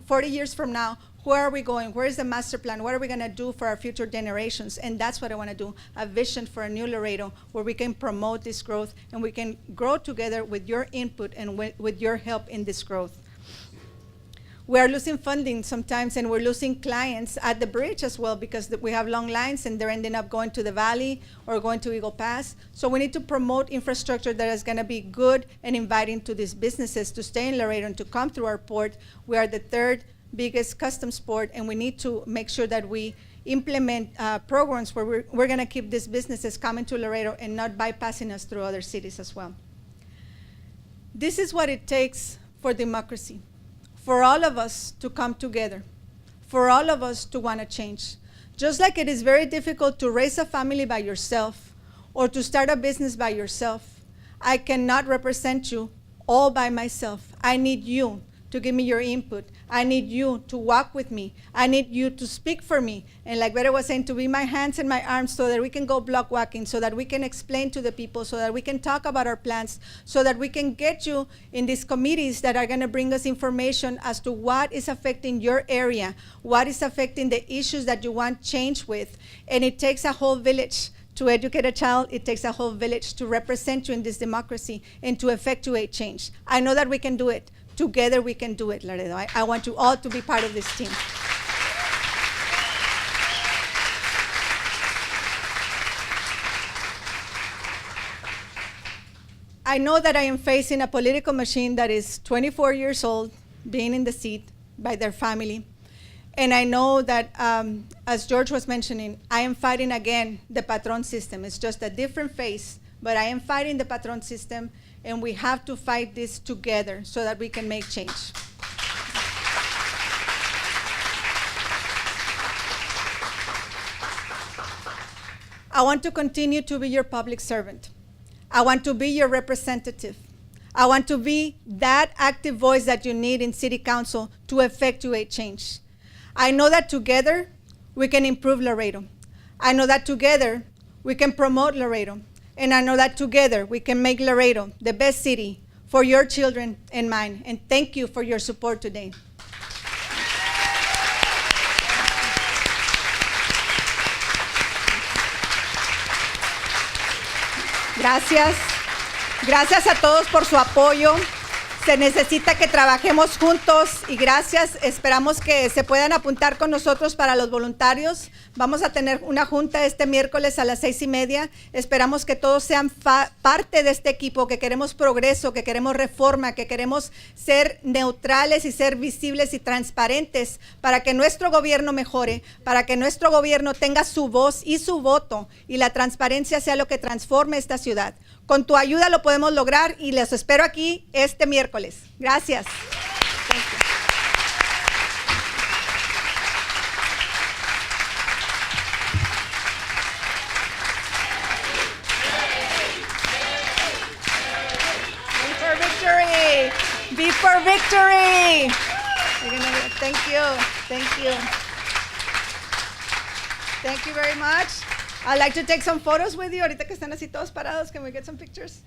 40 years from now. Where are we going? Where is the master plan? What are we going to do for our future generations? And that's what I want to do, a vision for a new Laredo where we can promote this growth and we can grow together with your input and with your help in this growth. We are losing funding sometimes, and we're losing clients at the bridge as well because we have long lines and they're ending up going to the valley or going to Eagle Pass. So we need to promote infrastructure that is going to be good and inviting to these businesses to stay in Laredo and to come through our port. We are the third biggest customs port, and we need to make sure that we implement programs where we're going to keep these businesses coming to Laredo and not bypassing us through other cities as well. This is what it takes for democracy, for all of us to come together, for all of us to want to change. Just like it is very difficult to raise a family by yourself or to start a business by yourself, I cannot represent you all by myself. I need you to give me your input. I need you to walk with me. I need you to speak for me. And like Vera was saying, to be my hands and my arms so that we can go block walking, so that we can explain to the people, so that we can talk about our plans, so that we can get you in these committees that are going to bring us information as to what is affecting your area, what is affecting the issues that you want change with. And it takes a whole village to educate a child. It takes a whole village to represent you in this democracy and to effectuate change. I know that we can do it. Together we can do it, Laredo. I want you all to be part of this team. I know that I am facing a political machine that is 24 years old, being in the seat by their family. And I know that, as George was mentioning, I am fighting again the Patron system. It's just a different face, but I am fighting the Patron system, and we have to fight this together so that we can make change. I want to continue to be your public servant. I want to be your representative. I want to be that active voice that you need in City Council to effectuate change. I know that together we can improve Laredo. I know that together we can promote Laredo. And I know that together we can make Laredo the best city for your children and mine. And thank you for your support today. Gracias. Gracias a todos por su apoyo. Se necesita que trabajemos juntos y gracias. Esperamos que se puedan apuntar con nosotros para los voluntarios. Vamos a tener una junta este miércoles a las 6:30. Esperamos que todos sean parte de este equipo, que queremos progreso, que queremos reforma, que queremos ser neutrales y ser visibles y transparentes para que nuestro gobierno mejore, para que nuestro gobierno tenga su voz y su voto y la transparencia sea lo que transforme esta ciudad. Con tu ayuda lo podemos lograr y les espero aquí este miércoles. Gracias. Be for victory. Thank you. Thank you. Thank you very much. I'd like to take some photos with you. Ahorita que están así todos parados, can we get some pictures?